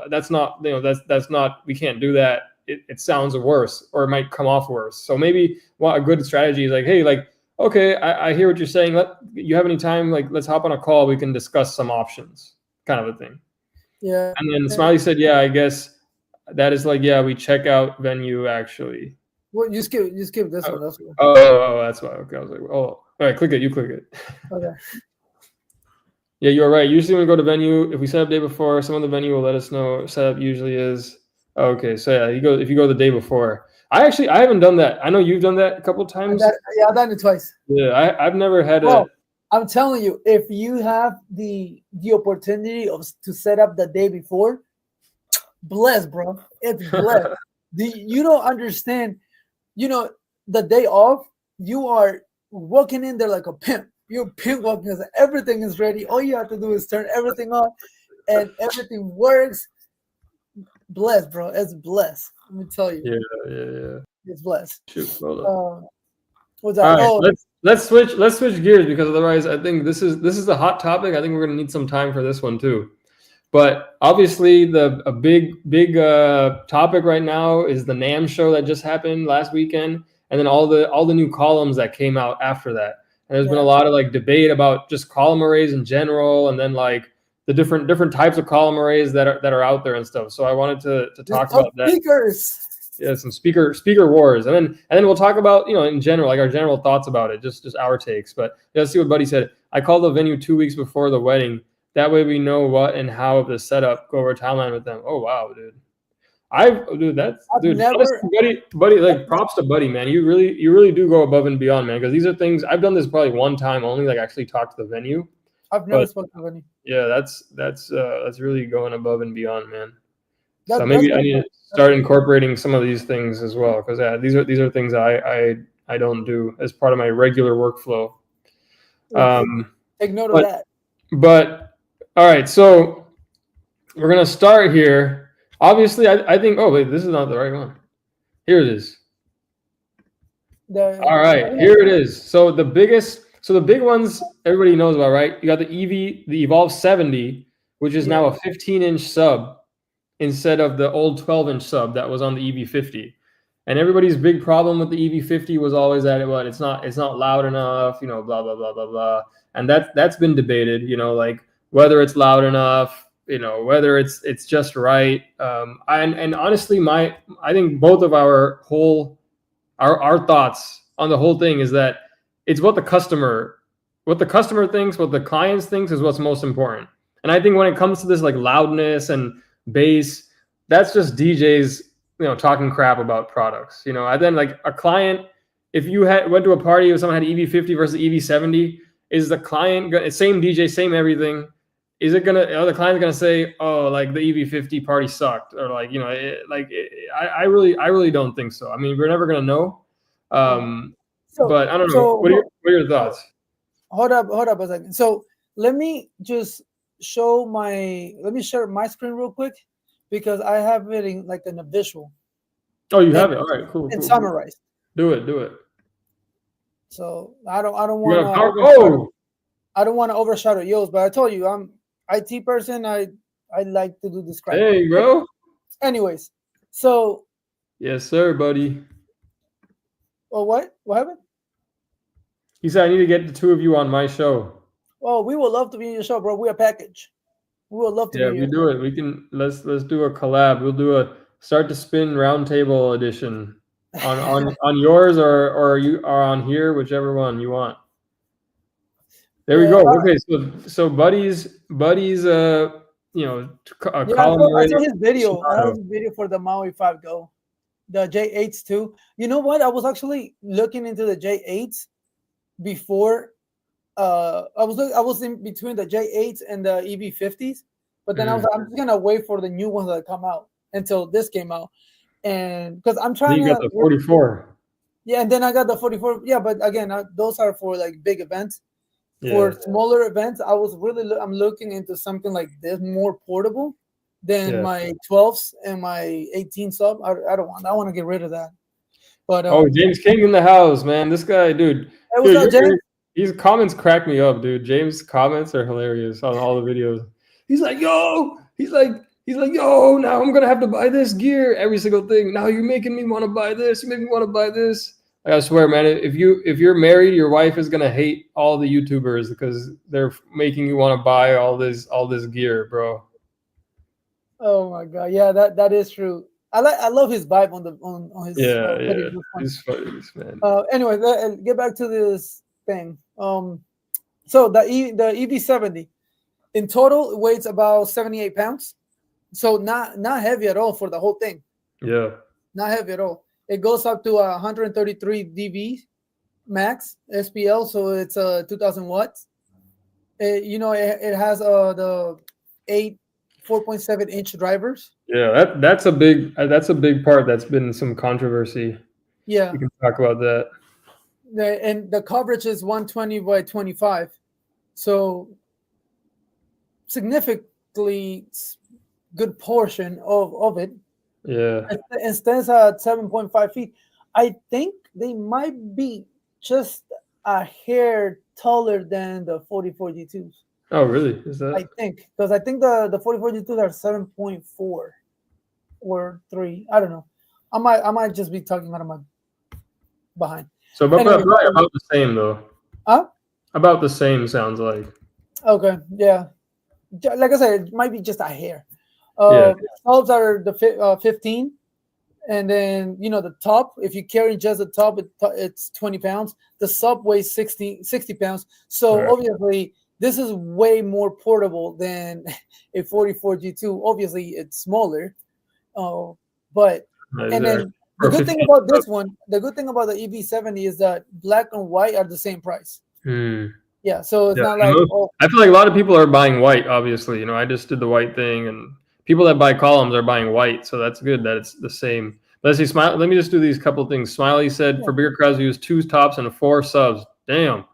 that's not, that's not, we can't do that. It sounds worse, or it might come off worse. So maybe a good strategy is like, hey, like, okay, I hear what you're saying. You have any time? Like, let's hop on a call. We can discuss some options, kind of a thing. Yeah. And then Smiley said, yeah, I guess that is like, yeah, we check out venue actually. Well, you skip this one. That's one. Oh, that's why. Okay, I was like, oh, all right, click it. You click it. Okay. Yeah, you're right. Usually when we go to venue, if we set up day before, someone at the venue will let us know. Setup usually is. Okay, so yeah, if you go the day before. I haven't done that. I know you've done that a couple of times. I've done it twice. Yeah, I've never had I'm telling you, if you have the opportunity to set up the day before, bless, bro. It's blessed. You don't understand. The day off, you are walking in there like a pimp. You're pimp walking because everything is ready. All you have to do is turn everything on, and everything works. Blessed, bro. It's blessed. Let me tell you. Yeah. It's blessed. Shoot, hold on. What's that? All right, let's switch gears, because otherwise I think this is a hot topic. I think we're gonna need some time for this one too. But obviously a big topic right now is the NAMM show that just happened last weekend. and then all the new columns that came out after that. And there's been a lot of like debate about just column arrays in general, and then like the different types of column arrays that are out there and stuff. So I wanted to talk about that. Speakers. Yeah, some speaker wars, and then we'll talk about, you know, in general, like our general thoughts about it, just our takes. But let's see what Buddy said. I called the venue 2 weeks before the wedding. That way we know what and how of the setup. Go over a timeline with them. Oh wow, dude. Buddy, like props to Buddy, man. You really do go above and beyond, man. Because these are things I've done this probably one time only, like actually talk to the venue. I've never spoken to the venue. Yeah, that's really going above and beyond, man. So maybe I need to start incorporating some of these things as well, because these are things I don't do as part of my regular workflow. Take note of that. But all right, so we're gonna start here. Obviously, I think. Oh wait, this is not the right one. Here it is. All right, here it is. So the big ones everybody knows about, right? You got the Evolve 70, which is now a 15-inch sub instead of the old 12-inch sub that was on the EV50. And everybody's big problem with the EV50 was always that it's not loud enough, you know, blah blah blah blah blah. And that's been debated, you know, like whether it's loud enough, you know, whether it's just right. And honestly, I think both of our thoughts on the whole thing is that it's what the customer thinks, what the clients thinks is what's most important. And I think when it comes to this like loudness and bass, that's just DJs, you know, talking crap about products, you know. And then like a client, if you went to a party where someone had EV50 versus EV70, is the client same DJ, same everything? Are the client's gonna say, oh, like the EV50 party sucked, or like, you know, I really don't think so. I mean, we're never gonna know. But I don't know. So, what are your thoughts? Hold up a second. So let me just share my screen real quick, because I have it in like in a visual. Oh, you have it. All right, cool. And summarized. Do it. So I don't want to overshadow yours, but I told you I'm IT person. I like to do this crap. Hey, bro. Anyways, so yes, sir, buddy. Well, what happened? He said I need to get the two of you on my show. Well, we would love to be in your show, bro. We're a package. We would love to. Yeah, we do it. We can let's do a collab. We'll do a Start to Spin roundtable edition on yours or you are on here, whichever one you want. There we go. Okay, so Buddy's you know, column. I saw his video. I have his video for the Maui 5 Go, the J8s too. You know what? I was actually looking into the J8s before. I was in between the J8s and the EV50s, but then I'm just gonna wait for the new ones that come out until this came out, and because I'm trying. You got the 44. Yeah, and then I got the 44. Yeah, but again, those are for like big events. Yeah. For smaller events, I'm looking into something like this, more portable than my 12s and my 18 sub. I want to get rid of that. But James King in the house, man. This guy, dude. Hey, what's up, James? These comments crack me up, dude. James' comments are hilarious on all the videos. He's like, yo, yo, now I'm gonna have to buy this gear, every single thing. Now you're making me want to buy this. You make me want to buy this. I swear, man, if you're married, your wife is gonna hate all the YouTubers because they're making you want to buy all this gear, bro. Oh my god, yeah, that is true. I love his vibe on his he's funny, man. Anyway, get back to this thing. So the EV70 in total it weighs about 78 pounds, so not heavy at all for the whole thing. Yeah, not heavy at all. It goes up to 133 dB max SPL, so it's 2,000 watts. It has the 4.7 inch drivers. Yeah, that's a big part. That's been some controversy. Yeah, we can talk about that. And the coverage is 120 by 25, so significantly good portion of it. Yeah, it stands at 7.5 feet. I think they might be just a hair taller than the 44 G2s. Oh, really? Is that? I think because I think the 44 G2s are 7.4 or 3. I don't know. I might just be talking out of my behind. So, but Anyway, probably about the same though. huh? About the same sounds like. Okay, yeah. Like I said, it might be just a hair. Yeah. Subs are the 15, and then the top. If you carry just the top, it's 20 pounds. The sub weighs 60 pounds. So Right. obviously, this is way more portable than a 44 G2. Obviously, it's smaller. But and Exactly. then the good thing about this one, the good thing about the EV70 is that black and white are the same price. Yeah, so it's Yeah, not like I feel like a lot of people are buying white. Obviously, I just did the white thing, and people that buy columns are buying white, so that's good that it's the same. Let's see, Smile. Let me just do these couple things. Smiley said for bigger crowds, we use 2 tops and 4 subs. Damn,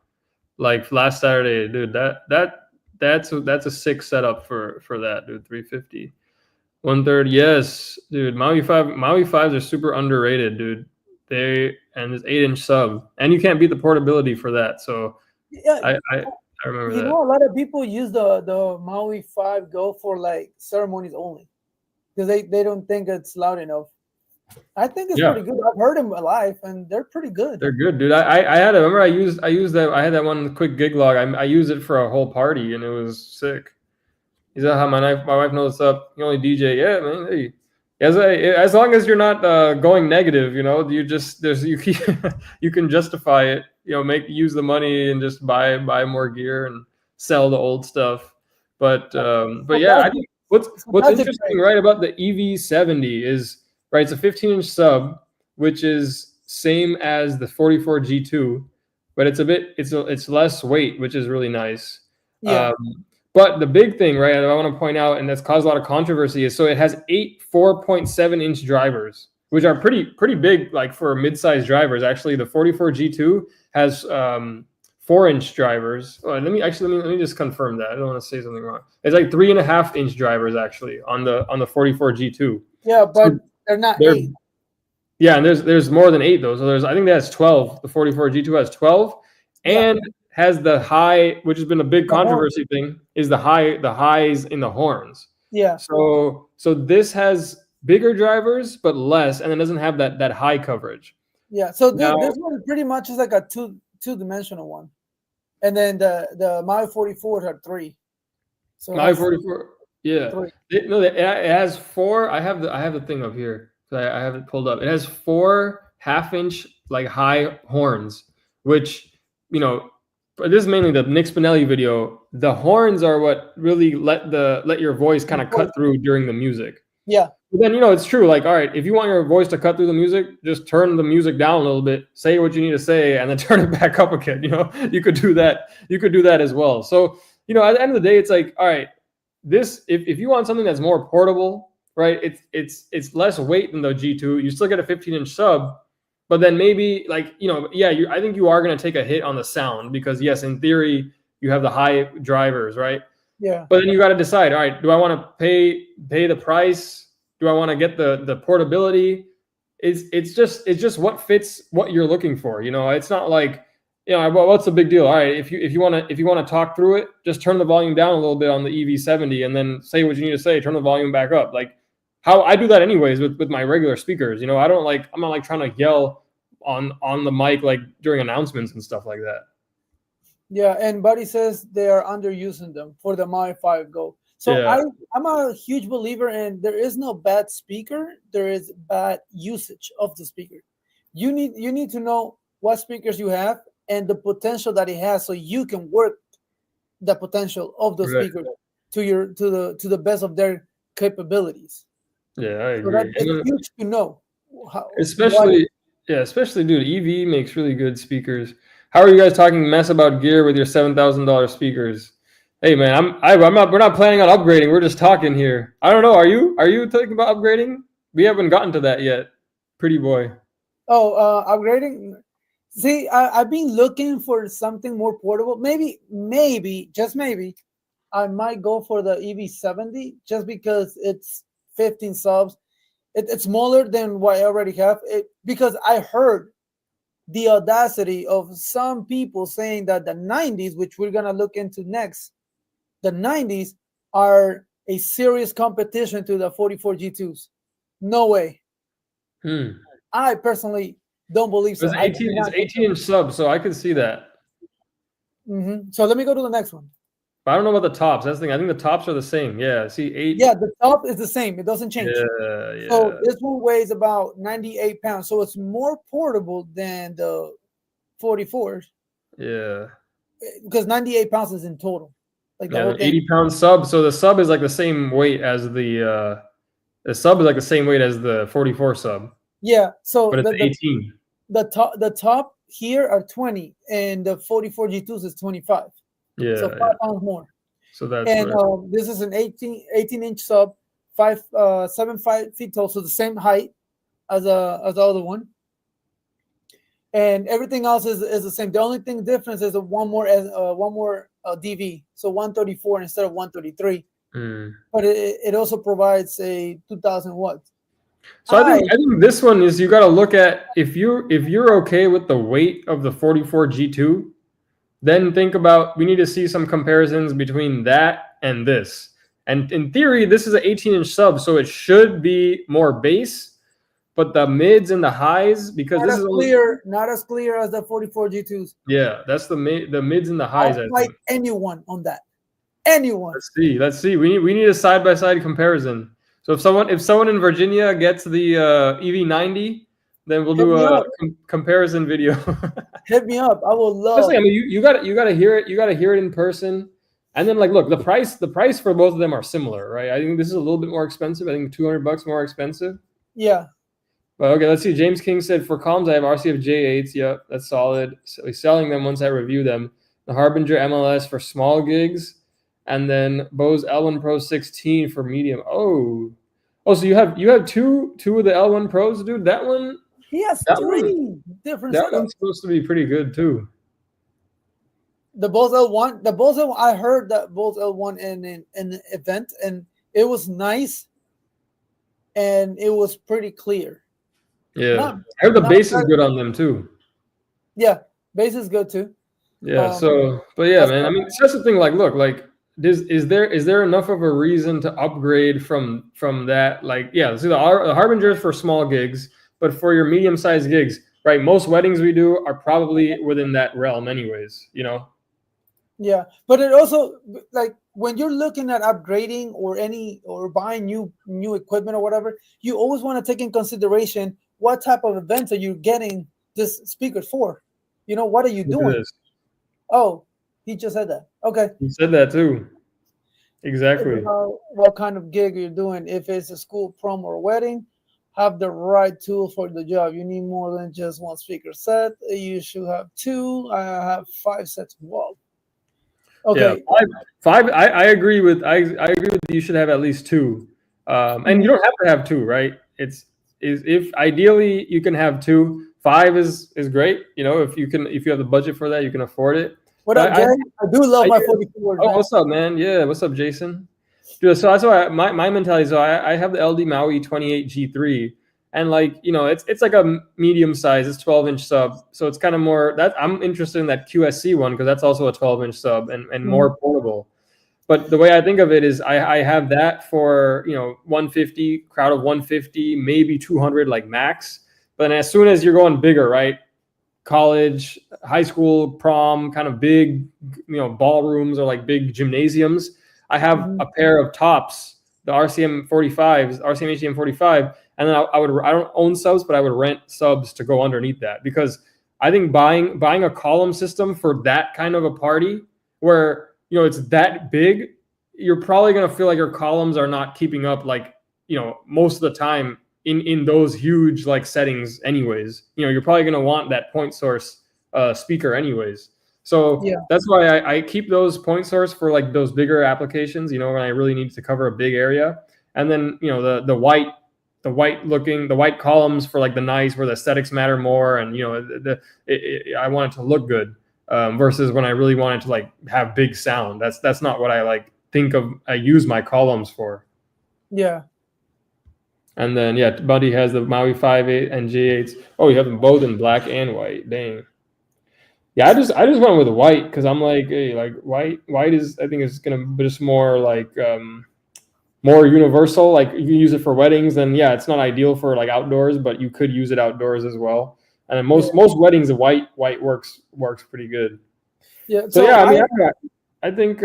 like last Saturday, dude. That's a sick setup for that, dude. 350, 1/3. Yes, dude. Maui 5s are super underrated, dude. And it's 8-inch sub, and you can't beat the portability for that. So yeah. I remember that. A lot of people use the Maui 5 Go for like ceremonies only because they don't think it's loud enough. I think it's pretty good. I've heard them live, and they're pretty good. They're good, dude. I had it. Remember, I used that. I had that one quick gig log. I used it for a whole party, and it was sick. Is that how my wife knows what's up? You only DJ, yeah, man. Hey, as long as you're not going negative, you just you can justify it. Use the money and just buy more gear and sell the old stuff. But yeah, I think what's interesting, right, about the EV70 is right. It's a 15-inch sub, which is same as the 44 G2, but it's less weight, which is really nice. Yeah. But the big thing, right, I want to point out, and that's caused a lot of controversy, is so it has 8 4.7-inch drivers, which are pretty big, like for mid-sized drivers. Actually, the 44 G2 has 4-inch drivers. Oh, let me just confirm that. I don't want to say something wrong. It's like 3.5-inch drivers actually on the 44 G2. Yeah, but they're not 8. Yeah, and there's more than 8 though. So I think that's 12. The 44 G2 has 12, and has the high, which has been a big controversy thing, is the highs in the horns. Yeah. So this has bigger drivers but less, and it doesn't have that high coverage. Yeah. So this one pretty much is like a two-dimensional one, and then the Maui 44s are 3. So Maui 44, yeah. 3. It has 4. I have the thing up here. So I have it pulled up. It has 4 half-inch like high horns, which this is mainly the Nick Spinelli video. The horns are what really let your voice kind of cut through during the music. Yeah. But then it's true. Like, all right, if you want your voice to cut through the music, just turn the music down a little bit, say what you need to say, and then turn it back up again. You could do that. You could do that as well. So at the end of the day, it's like, all right, this if you want something that's more portable, right? It's less weight than the G2. You still get a 15-inch sub. But then maybe I think you are going to take a hit on the sound because yes, in theory you have the high drivers, right? Yeah. But then you got to decide, all right, do I want to pay the price? Do I want to get the portability? It's just what fits what you're looking for. It's not like, what's the big deal? All right, if you want to talk through it, just turn the volume down a little bit on the EV70 and then say what you need to say, turn the volume back up. Like how I do that anyways with my regular speakers. I'm not trying to yell on the mic like during announcements and stuff like that. Yeah, and Buddy says they are underusing them for the Maui 5 Go. So yeah. I'm a huge believer in there is no bad speaker, there is bad usage of the speaker. You need to know what speakers you have and the potential that it has, so you can work the potential of the speaker to the best of their capabilities. Yeah, I agree. So it's huge to know. Especially, dude, EV makes really good speakers. How are you guys talking mess about gear with your $7,000 speakers? Hey man, we're not planning on upgrading. We're just talking here. I don't know. Are you thinking about upgrading? We haven't gotten to that yet. Pretty boy. Oh, upgrading. See, I've been looking for something more portable. Maybe, just maybe, I might go for the EV70 just because it's 15 subs. It's smaller than what I already have. Because I heard the audacity of some people saying that the 90s, which we're gonna look into next, the 90s are a serious competition to the 44 G2s. No way. I personally Don't believe so. It's 18. It's 18-inch sub, so I could see that. So let me go to the next one. But I don't know about the tops. That's the thing. I think the tops are the same. Yeah. See, 8. Yeah, the top is the same. It doesn't change. Yeah. So this one weighs about 98 pounds. So it's more portable than the 44s. Yeah. Because 98 pounds is in total. Like the whole thing. 80-pound sub. So the sub is like the same weight as the sub is like the same weight as the 44 sub. Yeah. So but it's 18. The top here are 20 and the 44 G2s is 25. Yeah. So 5 pounds more. So that's this is an 18-inch sub, 7.5 feet tall, so the same height as the other one. And everything else is the same. The only thing difference is one more DV, so 134 instead of 133. But it also provides a 2,000 watts. So I think this one is, you got to look at, if you're okay with the weight of the 44 G2, then think about, we need to see some comparisons between that and this. And in theory, this is an 18-inch sub, so it should be more bass. But the mids and the highs, because not as clear as the 44 G2s. Yeah, that's the mids and the highs. I'll fight anyone on that. Anyone. Let's see. We need a side-by-side comparison. So if someone in Virginia gets the EV90, then we'll do a comparison video. Hit me up. I will love. Honestly, I mean, you got to hear it. You got to hear it in person. And then, like, look, the price for both of them are similar, right? I think this is a little bit more expensive. I think $200 more expensive. Yeah. Well, okay, let's see. James King said, for comms, I have RCF J8s. Yep, that's solid. So he's selling them once I review them. The Harbinger MLS for small gigs. And then Bose L1 Pro 16 for medium. Oh, so you have two of the L1 Pros, dude? That one? He has three different setups. That one's supposed to be pretty good, too. The Bose L1, I heard that Bose L1 in an event, and it was nice, and it was pretty clear. Yeah, I heard the bass is good on them too. Yeah, bass is good too. Yeah. But yeah, man. I mean, it's just the thing. Like, look, like, is there enough of a reason to upgrade from that? Like, yeah, see, the Harbingers for small gigs, but for your medium-sized gigs, right? Most weddings we do are probably within that realm, anyways. You know. Yeah, but it also, like, when you're looking at upgrading or buying new equipment or whatever, you always want to take in consideration what type of events are you getting this speaker for? You know, what are you doing? Oh, he just said that. Okay. He said that too. Exactly. What kind of gig you're doing. If it's a school prom or a wedding, have the right tool for the job. You need more than just one speaker set. You should have two. I have 5 sets of walls. Okay. Yeah, five. I agree with. I agree with. You should have at least 2, and you don't have to have 2, right? If ideally you can have 2. 5 is great. You know, if you have the budget for that, you can afford it. What up, Jay? I do love my 44. Oh, what's up, man? Yeah, what's up, Jason? Dude, so that's why my mentality. So I have the LD Maui 28 G3, and, like, you know, it's like a medium size. It's 12-inch sub, so it's kind of more that I'm interested in that QSC one because that's also a 12-inch sub and more portable. But the way I think of it is I have that for, you know, 150, crowd of 150, maybe 200, like, max. But then as soon as you're going bigger, right? College, high school, prom, kind of big, you know, ballrooms or like big gymnasiums. I have a pair of tops, the RCM 45s, RCM HDM 45, and then I don't own subs, but I would rent subs to go underneath that, because I think buying a column system for that kind of a party where, you know, it's that big, you're probably going to feel like your columns are not keeping up, like, you know, most of the time in those huge, like, settings anyways. You know, you're probably going to want that point source speaker anyways. So yeah, that's why I keep those point source for, like, those bigger applications, you know, when I really need to cover a big area. And then, you know, the white columns for, like, the nice, where the aesthetics matter more, and, you know, I want it to look good, versus when I really wanted to, like, have big sound. That's not what I, like, think of. I use my columns for. Yeah. And then, yeah, Buddy has the Maui 5.8 and J8s. Oh, you have them both in black and white. Dang. Yeah, I just went with white because I'm like, hey, like, white is, I think it's gonna be just more like more universal. Like, you can use it for weddings, and yeah, it's not ideal for, like, outdoors, but you could use it outdoors as well. And then most weddings, the white works pretty good. Yeah. So yeah, I mean, I think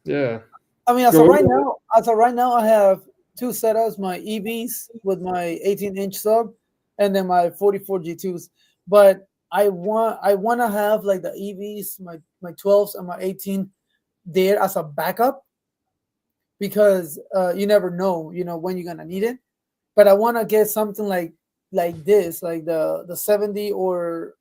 yeah. I mean, as of right now, I have two setups: my EVs with my 18-inch sub, and then my 44 G2s. But I want to have like the EVs, my 12s and my 18 there as a backup, because you never know, when you're gonna need it. But I want to get something like this, like the 70, or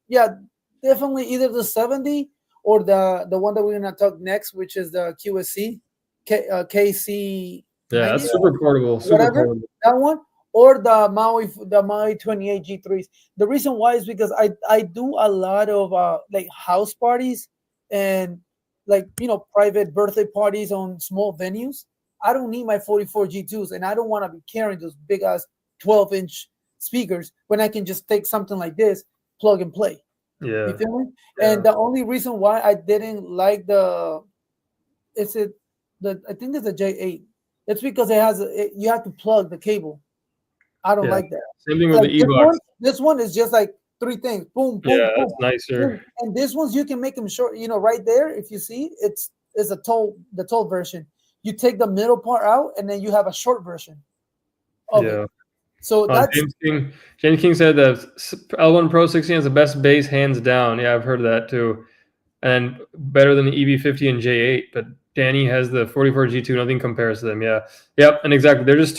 definitely either the 70 or the one that we're gonna talk next, which is the QSC. KC. Yeah, that's super portable. Portable. That one, or the Maui 28 G3s. The reason why is because I do a lot of like house parties and like private birthday parties on small venues. I don't need my 44 G2s, and I don't want to be carrying those big ass 12-inch speakers when I can just take something like this, plug and play. Yeah. You feel me? Yeah. And the only reason why I didn't like I think it's a J8. It's because you have to plug the cable. I don't like that. Same thing with the E-Box. This one is just like three things. Boom, boom, yeah, boom. That's nicer. And this one's, you can make them short. Right there, if you see, it's the tall version. You take the middle part out, and then you have a short version of it. So that's James King said that L1 Pro 16 has the best bass hands down. Yeah, I've heard of that too, and better than the EV50 and J8. But Danny has the 44 G2. Nothing compares to them. Yeah, yep, and exactly. They're just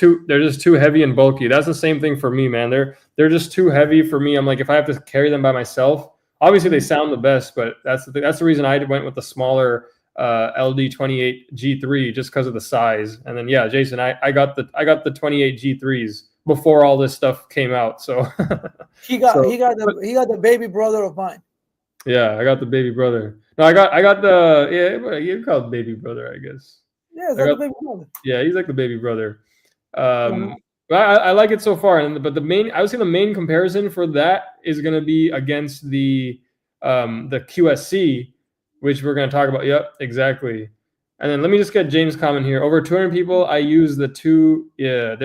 too heavy and bulky. That's the same thing for me, man. They're just too heavy for me. I'm like, if I have to carry them by myself, obviously they sound the best, but that's the reason I went with the smaller LD28 G3, just because of the size. And then Jason, I got the 28 G3s before all this stuff came out. So he got the baby brother of mine. Yeah, I got the baby brother. No, I got the you call it baby brother, I guess. Yeah, it's like the baby brother. Yeah, he's like the baby brother. I like it so far, but I would say the main comparison for that is going to be against the QSC, which we're going to talk about. Yep, exactly. And then let me just get James' comment here. Over 200 people, I use the two LD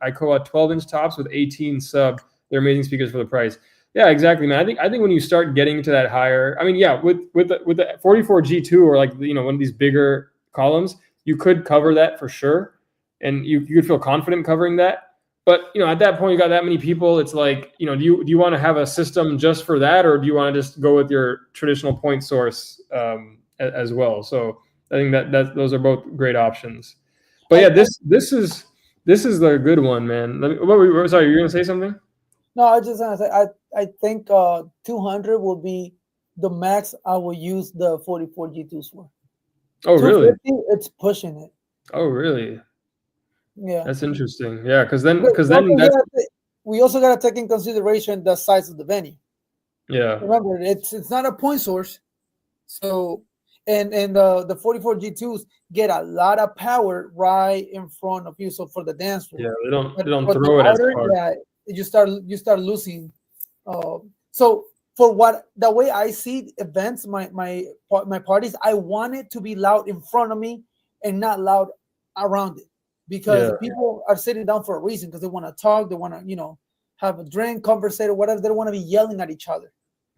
ICOA 12-inch tops with 18 sub. They're amazing speakers for the price. Yeah, exactly, man. I think when you start getting to that higher, I mean, with the 44 G2 or like one of these bigger columns, you could cover that for sure, and you could feel confident covering that. But at that point, you got that many people. It's like, do you want to have a system just for that, or do you want to just go with your traditional point source as well? So I think that those are both great options. But this is the good one, man. Sorry, you're gonna say something? No, I just want to say I think 200 will be the max I will use the 44 G2s for. Oh, really? It's pushing it. Oh, really? Yeah. That's interesting. Yeah, because then we also got to take in consideration the size of the venue. Yeah. Remember, it's not a point source. So and the 44 G2s get a lot of power right in front of you. So for the dance floor. Yeah, they don't throw it as hard. Yeah, you start losing. So for the way I see events, my parties, I want it to be loud in front of me and not loud around it, because people are sitting down for a reason, because they want to talk, they want to have a drink, conversate, or whatever. They don't want to be yelling at each other.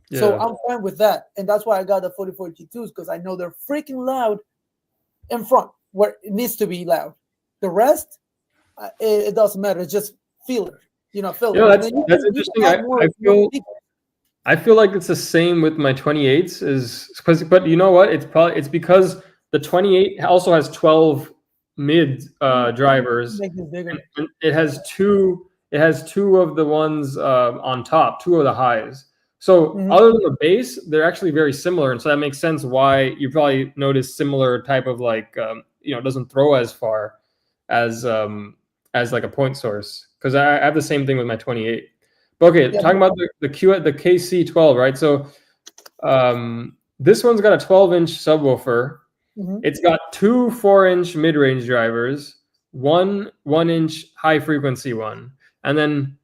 Yeah. So I'm fine with that, and that's why I got the 44 G2s, because I know they're freaking loud in front where it needs to be loud. The rest, it doesn't matter. It's just filler. That's interesting. I feel like it's the same with my 28s, but you know what? It's because the 28 also has 12 mid drivers. And it has two of the ones on top, two of the highs. So other than the bass, they're actually very similar, and so that makes sense why you probably notice similar type of it doesn't throw as far as like a point source. Because I have the same thing with my 28. But okay, talking about the KC12, right? So this one's got a 12-inch subwoofer. It's got two 4-inch mid-range drivers, one 1-inch high-frequency one, and then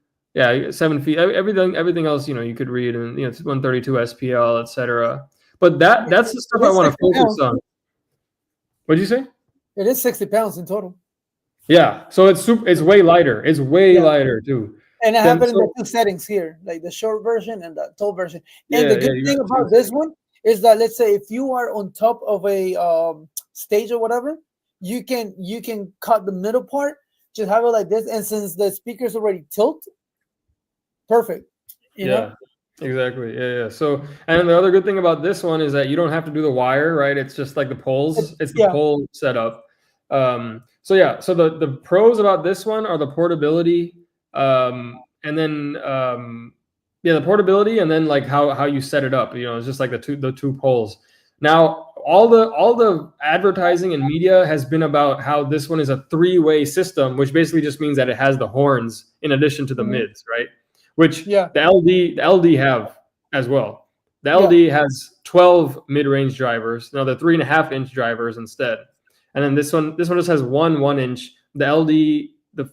7 feet. Everything else, you could read, and it's 132 SPL, etc. But that's the stuff I want to focus on. What did you say? It is 60 pounds in total. Yeah, so it's way lighter. It's way lighter too. And I have it in the two settings here, like the short version and the tall version. And Yeah, the good thing about this one is that, let's say if you are on top of a stage or whatever, you can cut the middle part, just have it like this, and since the speaker's already tilt, perfect. You know? Exactly. Yeah. So, and the other good thing about this one is that you don't have to do the wire, right? It's just like the poles. It's the pole setup. So yeah. So the pros about this one are the portability, and then the portability, and then like how you set it up. You know, it's just like the two poles. Now, all the advertising and media has been about how this one is a three-way system, which basically just means that it has the horns in addition to the mids, right? Which the LD have as well. The LD has 12 mid-range drivers. Now they're 3.5-inch drivers instead. And then this one just has one 1-inch. The LD,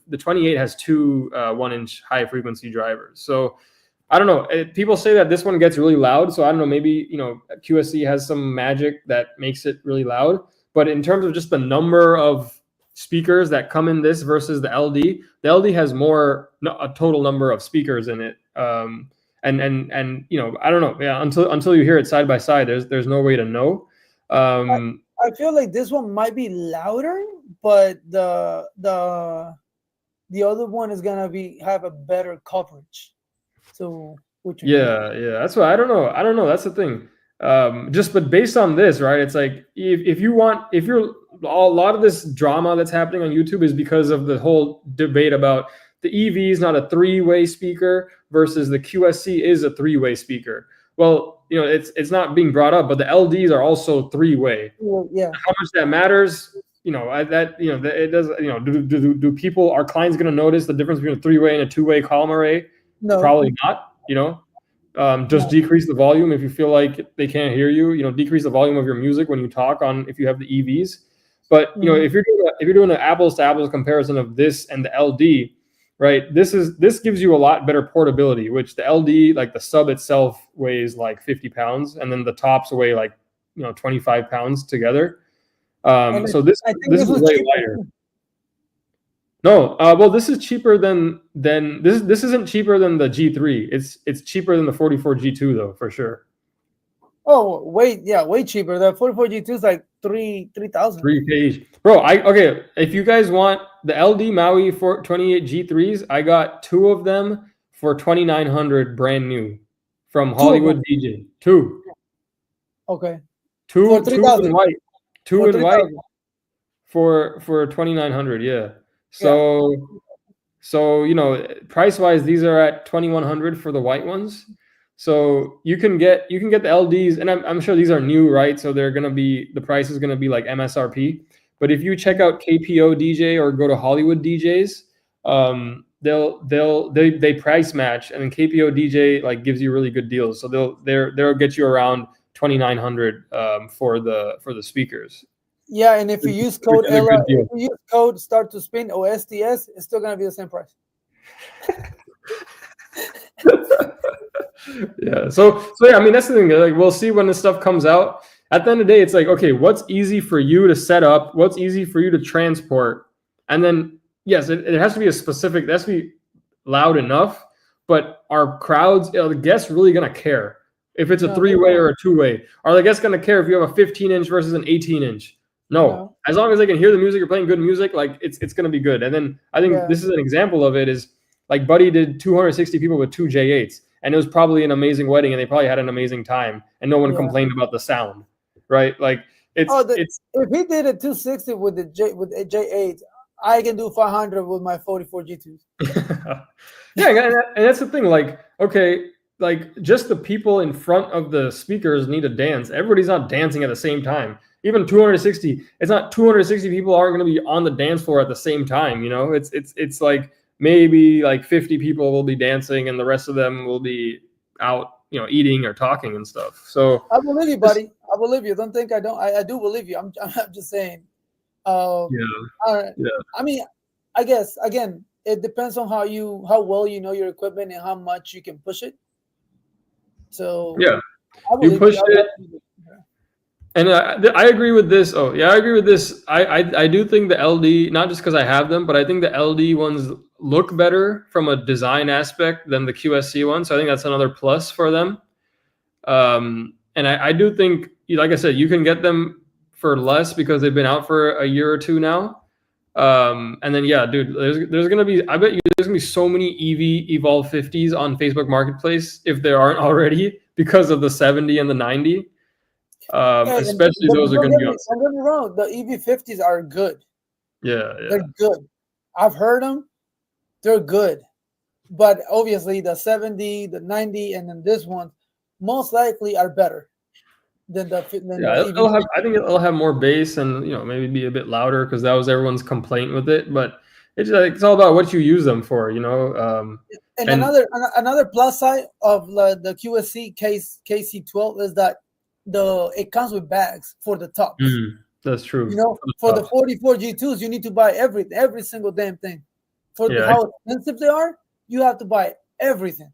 the 28 has two 1-inch high frequency drivers. So I don't know. People say that this one gets really loud. So I don't know. Maybe QSC has some magic that makes it really loud. But in terms of just the number of speakers that come in this versus the LD has a total number of speakers in it. And I don't know. Yeah, until you hear it side by side, there's no way to know. I feel like this one might be louder, but the other one is gonna have a better coverage. So that's why I don't know. That's the thing. But based on this, right? It's like if a lot of this drama that's happening on YouTube is because of the whole debate about the EV is not a three-way speaker versus the QSC is a three-way speaker. Well, it's not being brought up, but the LDs are also three-way. Yeah. How much that matters, it does. Do people, are clients going to notice the difference between a three-way and a two-way column array? No, probably not. Just decrease the volume if you feel like they can't hear you. Decrease the volume of your music when you talk if you have the EVs. But if you're doing an apples to apples comparison of this and the LD, right? This gives you a lot better portability, which the LD, like the sub itself, weighs like 50 pounds, and then the tops weigh like 25 pounds together. So this is way lighter. No, well, this is cheaper than this isn't cheaper than the G3. It's cheaper than the 44 G2 though, for sure. Oh, way cheaper. The 44 G2 is like 3,000. 3K. Bro, okay. If you guys want the LD Maui 28 G3s, I got two of them for 2,900 brand new from Hollywood DJ. Two. Okay. Two in white. Two in white for 2,900. Yeah. So price wise, these are at 2,100 for the white ones. So you can get the LDs, and I'm sure these are new, right? So the price is gonna be like MSRP. But if you check out KPO DJ or go to Hollywood DJs, they price match, and then KPO DJ like gives you really good deals. So they'll get you around 2,900 for the speakers. Yeah, and if you use code Ella, if you use code Start to Spin or STS, it's still gonna be the same price. Yeah. So yeah, I mean that's the thing. Like we'll see when this stuff comes out. At the end of the day, it's like, okay, what's easy for you to set up? What's easy for you to transport? And then yes, it has to be it has to be loud enough. But are crowds, the guests really gonna care if it's a three-way or a two-way? Are the guests gonna care if you have a 15-inch versus an 18-inch? No. As long as they can hear the music, you're playing good music, like it's gonna be good. And then I think this is an example of it. Is like Buddy did 260 people with two J8s, and it was probably an amazing wedding, and they probably had an amazing time, and no one complained about the sound, right? Like if he did a 260 with a J8, I can do 500 with my 44 G2s. Yeah, and that's the thing. Like, okay, like just the people in front of the speakers need to dance. Everybody's not dancing at the same time. Even 260, it's not 260 people aren't going to be on the dance floor at the same time. It's like maybe like 50 people will be dancing, and the rest of them will be out, eating or talking and stuff. So I believe you, buddy. I believe you. Don't think I don't. I do believe you. I'm just saying. I mean, I guess again, it depends on how well you know your equipment and how much you can push it. So yeah, you push it. And I agree with this. Oh yeah, I agree with this. I do think the LD, not just because I have them, but I think the LD ones look better from a design aspect than the QSC ones. So I think that's another plus for them. And I do think, like I said, you can get them for less because they've been out for a year or two now. And then yeah, dude, there's gonna be, I bet you there's gonna be so many Evolve 50s on Facebook Marketplace if there aren't already because of the 70 and the 90. Especially those are going to be on. Don't get me wrong, the EV50s are good. Yeah, they're good. I've heard them; they're good. But obviously, the 70, the 90, and then this one, most likely are better than the. It'll have. I think it'll have more bass and maybe be a bit louder because that was everyone's complaint with it. But it's all about what you use them for, And another plus side of the QSC KC12 is that it comes with bags for the tops. That's true. For the 44 G2s, you need to buy every single damn thing. For how expensive they are, you have to buy everything.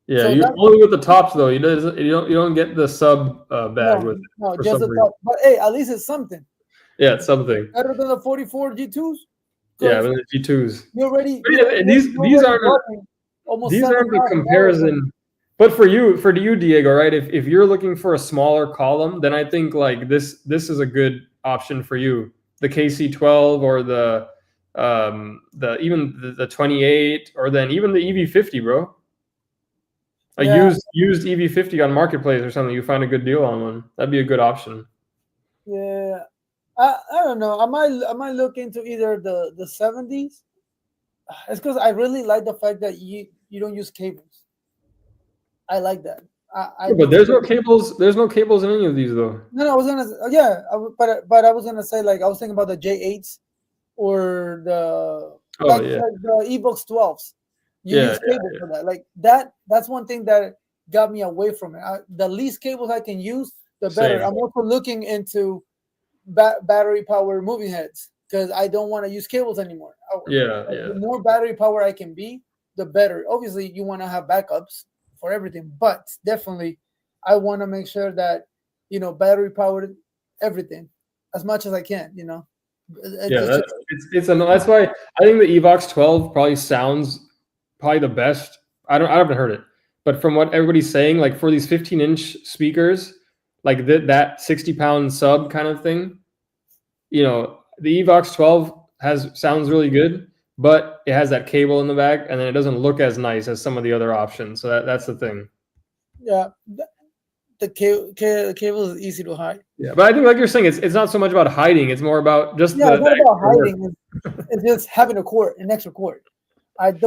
Yeah, so only with the tops though. You don't get the sub bag with it. No, just the top. But hey, at least it's something. Yeah, it's something. Better than the 44 G2s. Yeah, the G2s. You already. These aren't the comparison. But for you, Diego, right? If you're looking for a smaller column, then I think like this is a good option for you. The KC12 or the 28, or then even the EV50, bro. Used EV50 on Marketplace or something. You find a good deal on one. That'd be a good option. Yeah, I don't know. I might look into either the 70s. It's because I really like the fact that you don't use cables. I like that. But there's no cables. There's no cables in any of these, though. No, I was gonna. But I was gonna say, like, I was thinking about the J8s or the Evox 12s. You use cables for that. Like that's one thing that got me away from it. The least cables I can use, the better. Same. I'm also looking into battery power moving heads because I don't want to use cables anymore. The more battery power I can be, the better. Obviously, you want to have backups for everything, but definitely I want to make sure that battery powered everything as much as I can. That's why I think the Evox 12 probably sounds the best. I haven't heard it, but from what everybody's saying, like for these 15-inch speakers, like that 60-pound sub kind of thing, the Evox 12 sounds really good. But it has that cable in the back, and then it doesn't look as nice as some of the other options. So that's the thing. Yeah, the cable is easy to hide. Yeah, but I think, like you're saying, it's not so much about hiding. It's more about just it's not about hiding. It's just having an extra cord. Like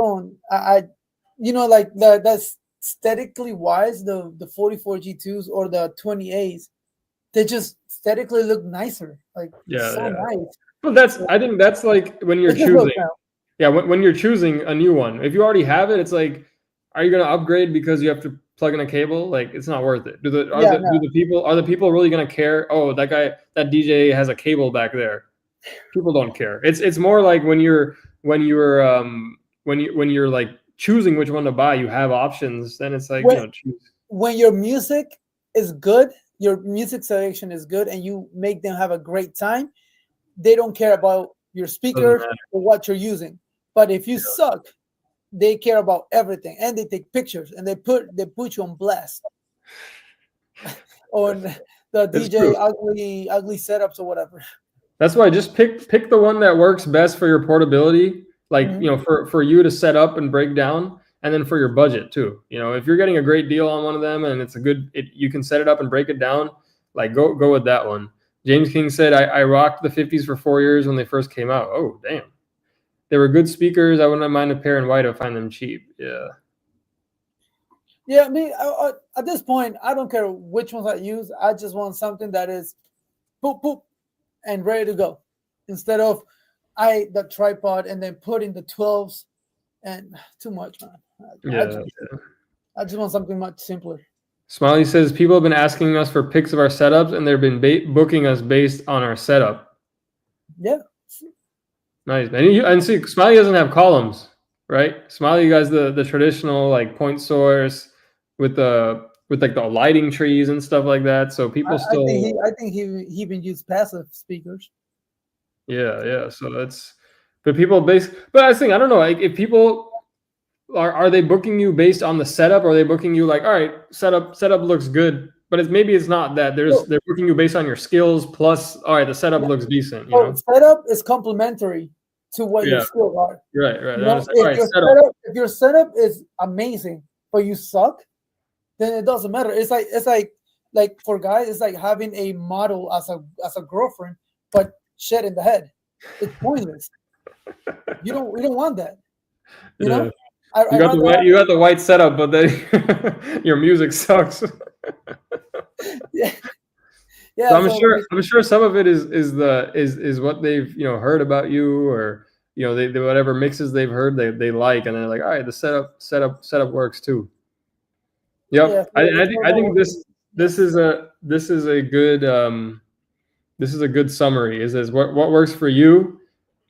that's aesthetically wise. The 44 G2s or the 28s, they just aesthetically look nicer. Like nice. Well, I think that's like when you're choosing. Yeah, when you're choosing a new one, if you already have it, it's like, are you going to upgrade because you have to plug in a cable? Like, it's not worth it. Are the people really going to care? Oh, that DJ has a cable back there. People don't care. It's more like when you're like choosing which one to buy, you have options. Then it's like choose. When your music is good, your music selection is good, and you make them have a great time, they don't care about your speaker or what you're using. But if you suck, they care about everything, and they take pictures and they put you on blast on the DJ ugly setups or whatever. That's why just pick the one that works best for your portability, like for you to set up and break down, and then for your budget too. If you're getting a great deal on one of them and it's you can set it up and break it down, like go with that one. James King said, I rocked the 50s for 4 years when they first came out. Oh, damn. They were good speakers. I wouldn't mind a pair in white. I find them cheap. Yeah. Yeah, I mean, at this point, I don't care which ones I use. I just want something that is boop, boop, and ready to go. Instead of the tripod and then putting the 12s and too much, man. I just want something much simpler. Smiley says, people have been asking us for pics of our setups, and they've been booking us based on our setup. Yeah. Nice. And see, Smiley doesn't have columns, right? Smiley, you guys, the traditional like point source with the with like the lighting trees and stuff like that. So people still, I think he even used passive speakers. yeah. So that's, but people but I think, I don't know, like if people are they booking you based on the setup, or are they booking you like, all right, setup looks good, but maybe it's not that. They're booking you based on your skills plus, all right, the setup looks decent, you know? Setup is complementary to what your skills are. Right. You know, if your setup is amazing, but you suck, then it doesn't matter. It's like for guys, it's like having a model as a girlfriend, but shit in the head. It's pointless. You don't want that. You know? You got the white setup, but then your music sucks. Yeah. So I'm sure some of it is what they've heard about you, or they whatever mixes they've heard they like, and they're like, all right, the setup works too. Yep. I think this is a good summary. Is what works for you,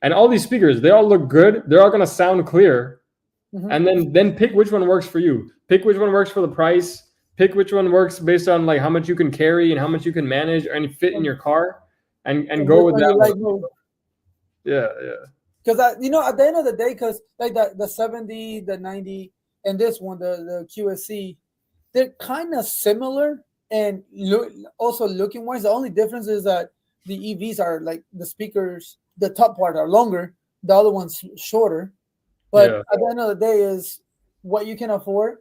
and all these speakers, they all look good. They're all gonna sound clear. Mm-hmm. And then pick which one works for you. Pick which one works for the price. Pick which one works based on like how much you can carry and how much you can manage and fit in your car, and go with that one. Yeah. Because at the end of the day, because like the 70, the 90, and this one, the QSC, they're kind of similar, and also looking wise. The only difference is that the EVs are like the speakers, the top part are longer, the other one's shorter. But at the end of the day, is what you can afford,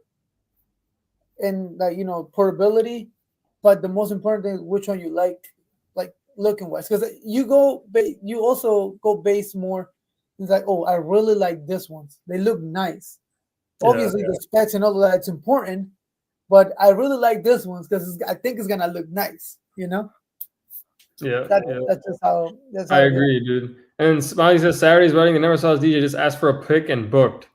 and like portability. But the most important thing is which one you like looking wise, because you also go based more. It's like, oh, I really like this ones. They look nice. Obviously, the specs and all of that, it's important, but I really like this ones because I think it's gonna look nice. Yeah. That's just how. I agree, dude. And Smiley says Saturday's wedding and never saw his DJ, just asked for a pic and booked.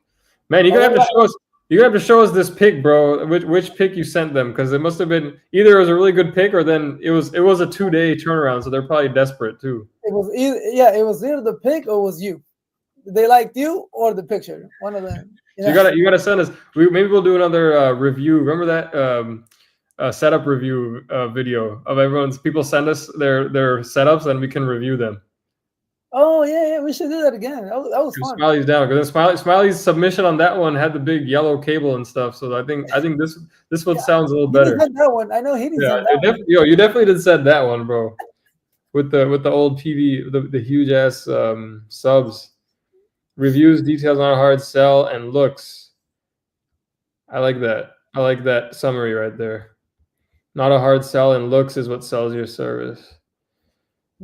Man, you're gonna have to show us. You're gonna have to show us this pic, bro. Which pic you sent them, because it must have been either it was a really good pic, or then it was a 2-day turnaround, so they're probably desperate too. It was either the pic or it was you. They liked you or the picture. One of them. So you gotta send us. Maybe we'll do another review. Remember that setup review video of everyone's. People send us their setups and we can review them. Oh yeah, we should do that again. That was fun. Smiley's down, because Smiley's submission on that one had the big yellow cable and stuff. So I think this one sounds a little better. That one, I know he didn't. Yeah, you definitely did send that one, bro. With the old TV, the huge ass subs, reviews, details on a hard sell, and looks. I like that. I like that summary right there. Not a hard sell, and looks is what sells your service.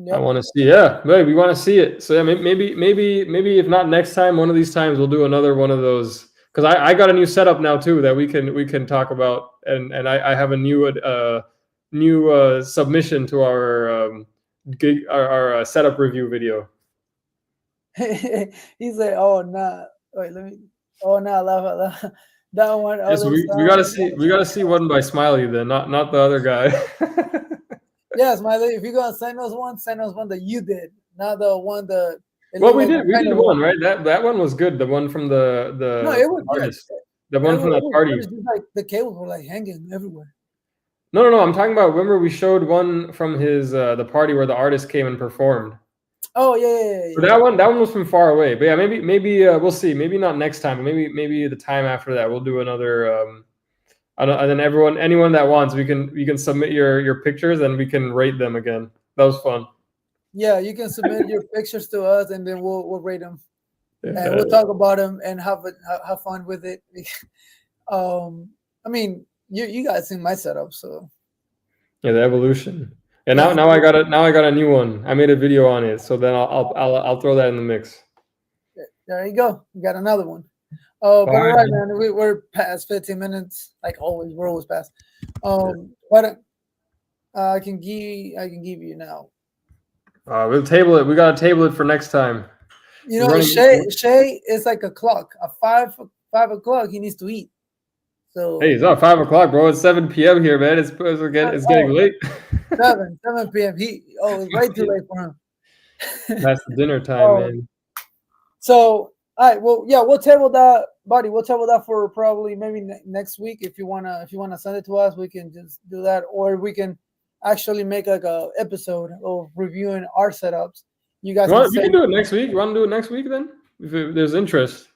Yep. I want to see. Yeah, we want to see it. So yeah, maybe if not next time, one of these times we'll do another one of those. Because I got a new setup now too that we can talk about, and I have a new submission to our setup review video. He said, "Oh nah, wait, let me. Oh nah, laugh. That one." Yes, we gotta see one by Smiley then, not the other guy. Yes, Smiley. If you're gonna send us one that you did, not the one that. Well, we did one, right? That one was good. The one from the no, it was artist. The one from the party. Like the cables were like hanging everywhere. No. I'm talking about. Remember, we showed one from his the party where the artist came and performed. Oh yeah. So that one was from far away. But yeah, maybe we'll see. Maybe not next time. But maybe the time after that we'll do another. And then anyone that wants, we can submit your pictures and we can rate them again. That was fun. Yeah, you can submit your pictures to us, and then we'll rate them, and we'll talk about them and have fun with it. I mean, you guys seen my setup, so yeah, the evolution. And now I got a new one. I made a video on it, so then I'll throw that in the mix. There you go. We got another one. Oh, but all right, man. We're past 15 minutes, like always. We're always past. But I can give you now. We'll table it. We gotta table it for next time. Shay is like a clock. At 5 o'clock, he needs to eat. So hey, it's not 5 o'clock, bro. It's 7 p.m. here, man. It's getting late. 7 p.m. It's way too late for him. That's the dinner time, man. So All right. Well, yeah, we'll table that, buddy. We'll table that for probably maybe next week. If you wanna send it to us, we can just do that, or we can actually make like a episode of reviewing our setups. You guys can We say, can do it next week. You want to do it next week then? If there's interest.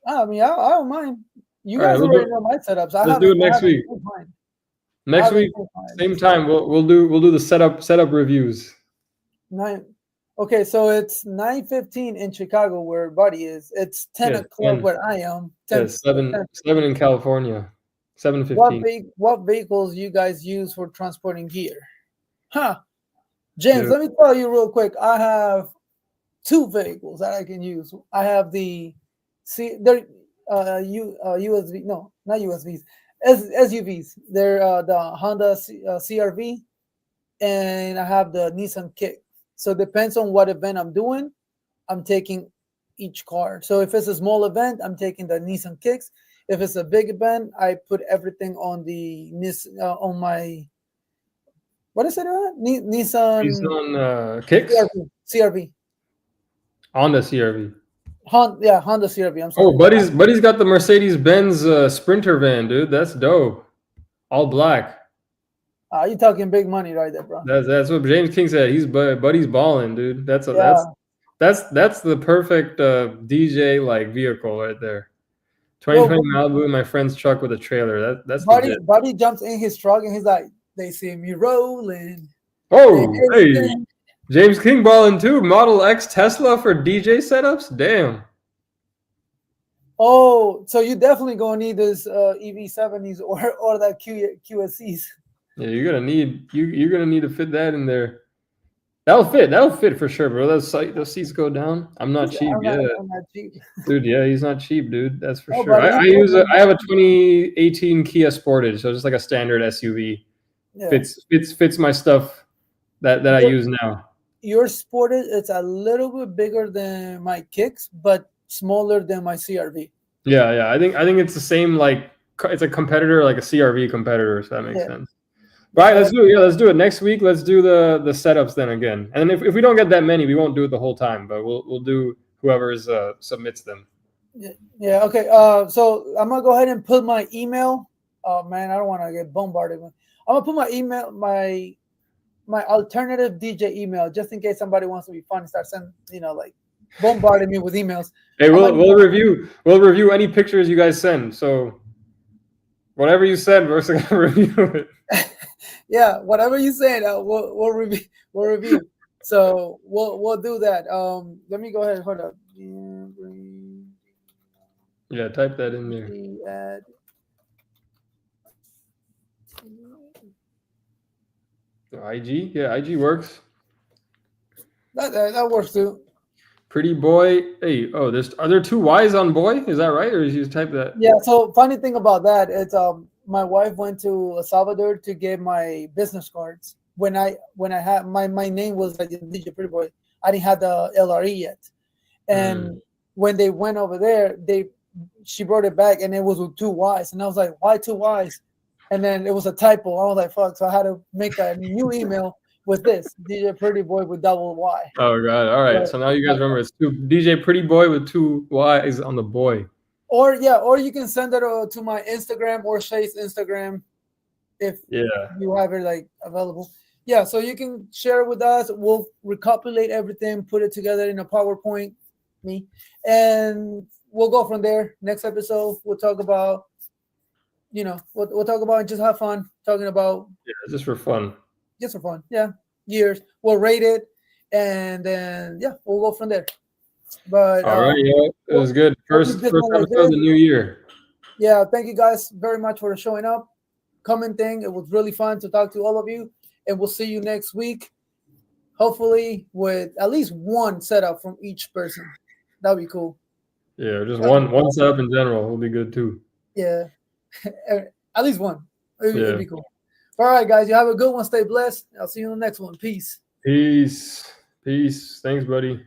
I mean, I don't mind. You All right, guys already know my setups. let's do it next week. Next week, same time. We'll do the setup reviews. Okay, so it's 9:15 in Chicago where Buddy is. It's 10 o'clock where I am. 10, yes, 7 in California. 7:15. What vehicles you guys use for transporting gear? Huh. James, let me tell you real quick. I have two vehicles that I can use. I have the USB, no, not USVs, SUVs. They're the Honda CRV, and I have the Nissan Kick. So it depends on what event I'm doing. I'm taking each car. So if it's a small event, I'm taking the Nissan Kicks. If it's a big event, I put everything on the on my, what is it? Nissan Kicks? CRV. Honda CRV. Honda CRV. I'm sorry. Oh, Buddy's got the Mercedes-Benz Sprinter van, dude. That's dope. All black. You're talking big money right there, bro. That's what James King said. Buddy's balling, dude. That's the perfect DJ like vehicle right there. 2020 Malibu in my friend's truck with a trailer. That's Buddy jumps in his truck and he's like, "They see me rolling." Oh, hey, James King balling too. Model X Tesla for DJ setups. Damn. Oh, so you definitely gonna need this EV70s or that QSCs. Yeah, you're gonna need to fit that in there. That'll fit for sure, bro. Those seats go down. I'm not cheap. I'm not cheap. Dude, yeah, he's not cheap, dude. That's for sure. I have a 2018 Kia Sportage, so just like a standard SUV. Yeah. Fits my stuff that I use now. Your Sportage, it's a little bit bigger than my Kicks, but smaller than my CRV. Yeah. I think it's the same, like it's a competitor, like a CRV competitor, so that makes sense. All right, let's do it next week. Let's do the setups then again. And if we don't get that many, we won't do it the whole time, but we'll do whoever submits them. Yeah. Okay. So I'm gonna go ahead and put my email. Oh man, I don't want to get bombarded. I'm gonna put my email, my alternative DJ email, just in case somebody wants to be fun and start sending, like bombarding me with emails. Hey, we'll review any pictures you guys send. So whatever you send, we're gonna review it. Yeah, whatever you say, we'll review. So we'll do that. Let me go ahead. Hold up. Yeah, type that in there. IG, yeah, IG works. That works too. Pretty boy. Hey, are there two Y's on boy? Is that right, or did you type that? Yeah. So funny thing about that, it's my wife went to El Salvador to get my business cards. When I had my name was like DJ Pretty Boy. I didn't have the LRE yet, and when they went over there, she brought it back and it was with two Y's, and I was like, why two Y's? And then it was a typo. I was like, fuck. So I had to make a new email with this DJ Pretty Boy with double Y. Oh god! All right. So now you guys remember it's two DJ Pretty Boy with two Y's on the boy. Or you can send it to my Instagram or Shay's Instagram if you have it like available. Yeah, so you can share it with us. We'll recopilate everything, put it together in a PowerPoint, and we'll go from there. Next episode, we'll talk about, we'll talk about and just have fun talking about. Yeah, just for fun. Just for fun. Yeah, years. We'll rate it, and then we'll go from there. But all right, it was good. First episode of the new year. Yeah, thank you guys very much for showing up, commenting. It was really fun to talk to all of you, and we'll see you next week. Hopefully, with at least one setup from each person. That'd be cool. Yeah, just one setup in general will be good too. Yeah, at least one. It'd be cool. All right, guys, you have a good one. Stay blessed. I'll see you in the next one. Peace. Peace. Thanks, buddy.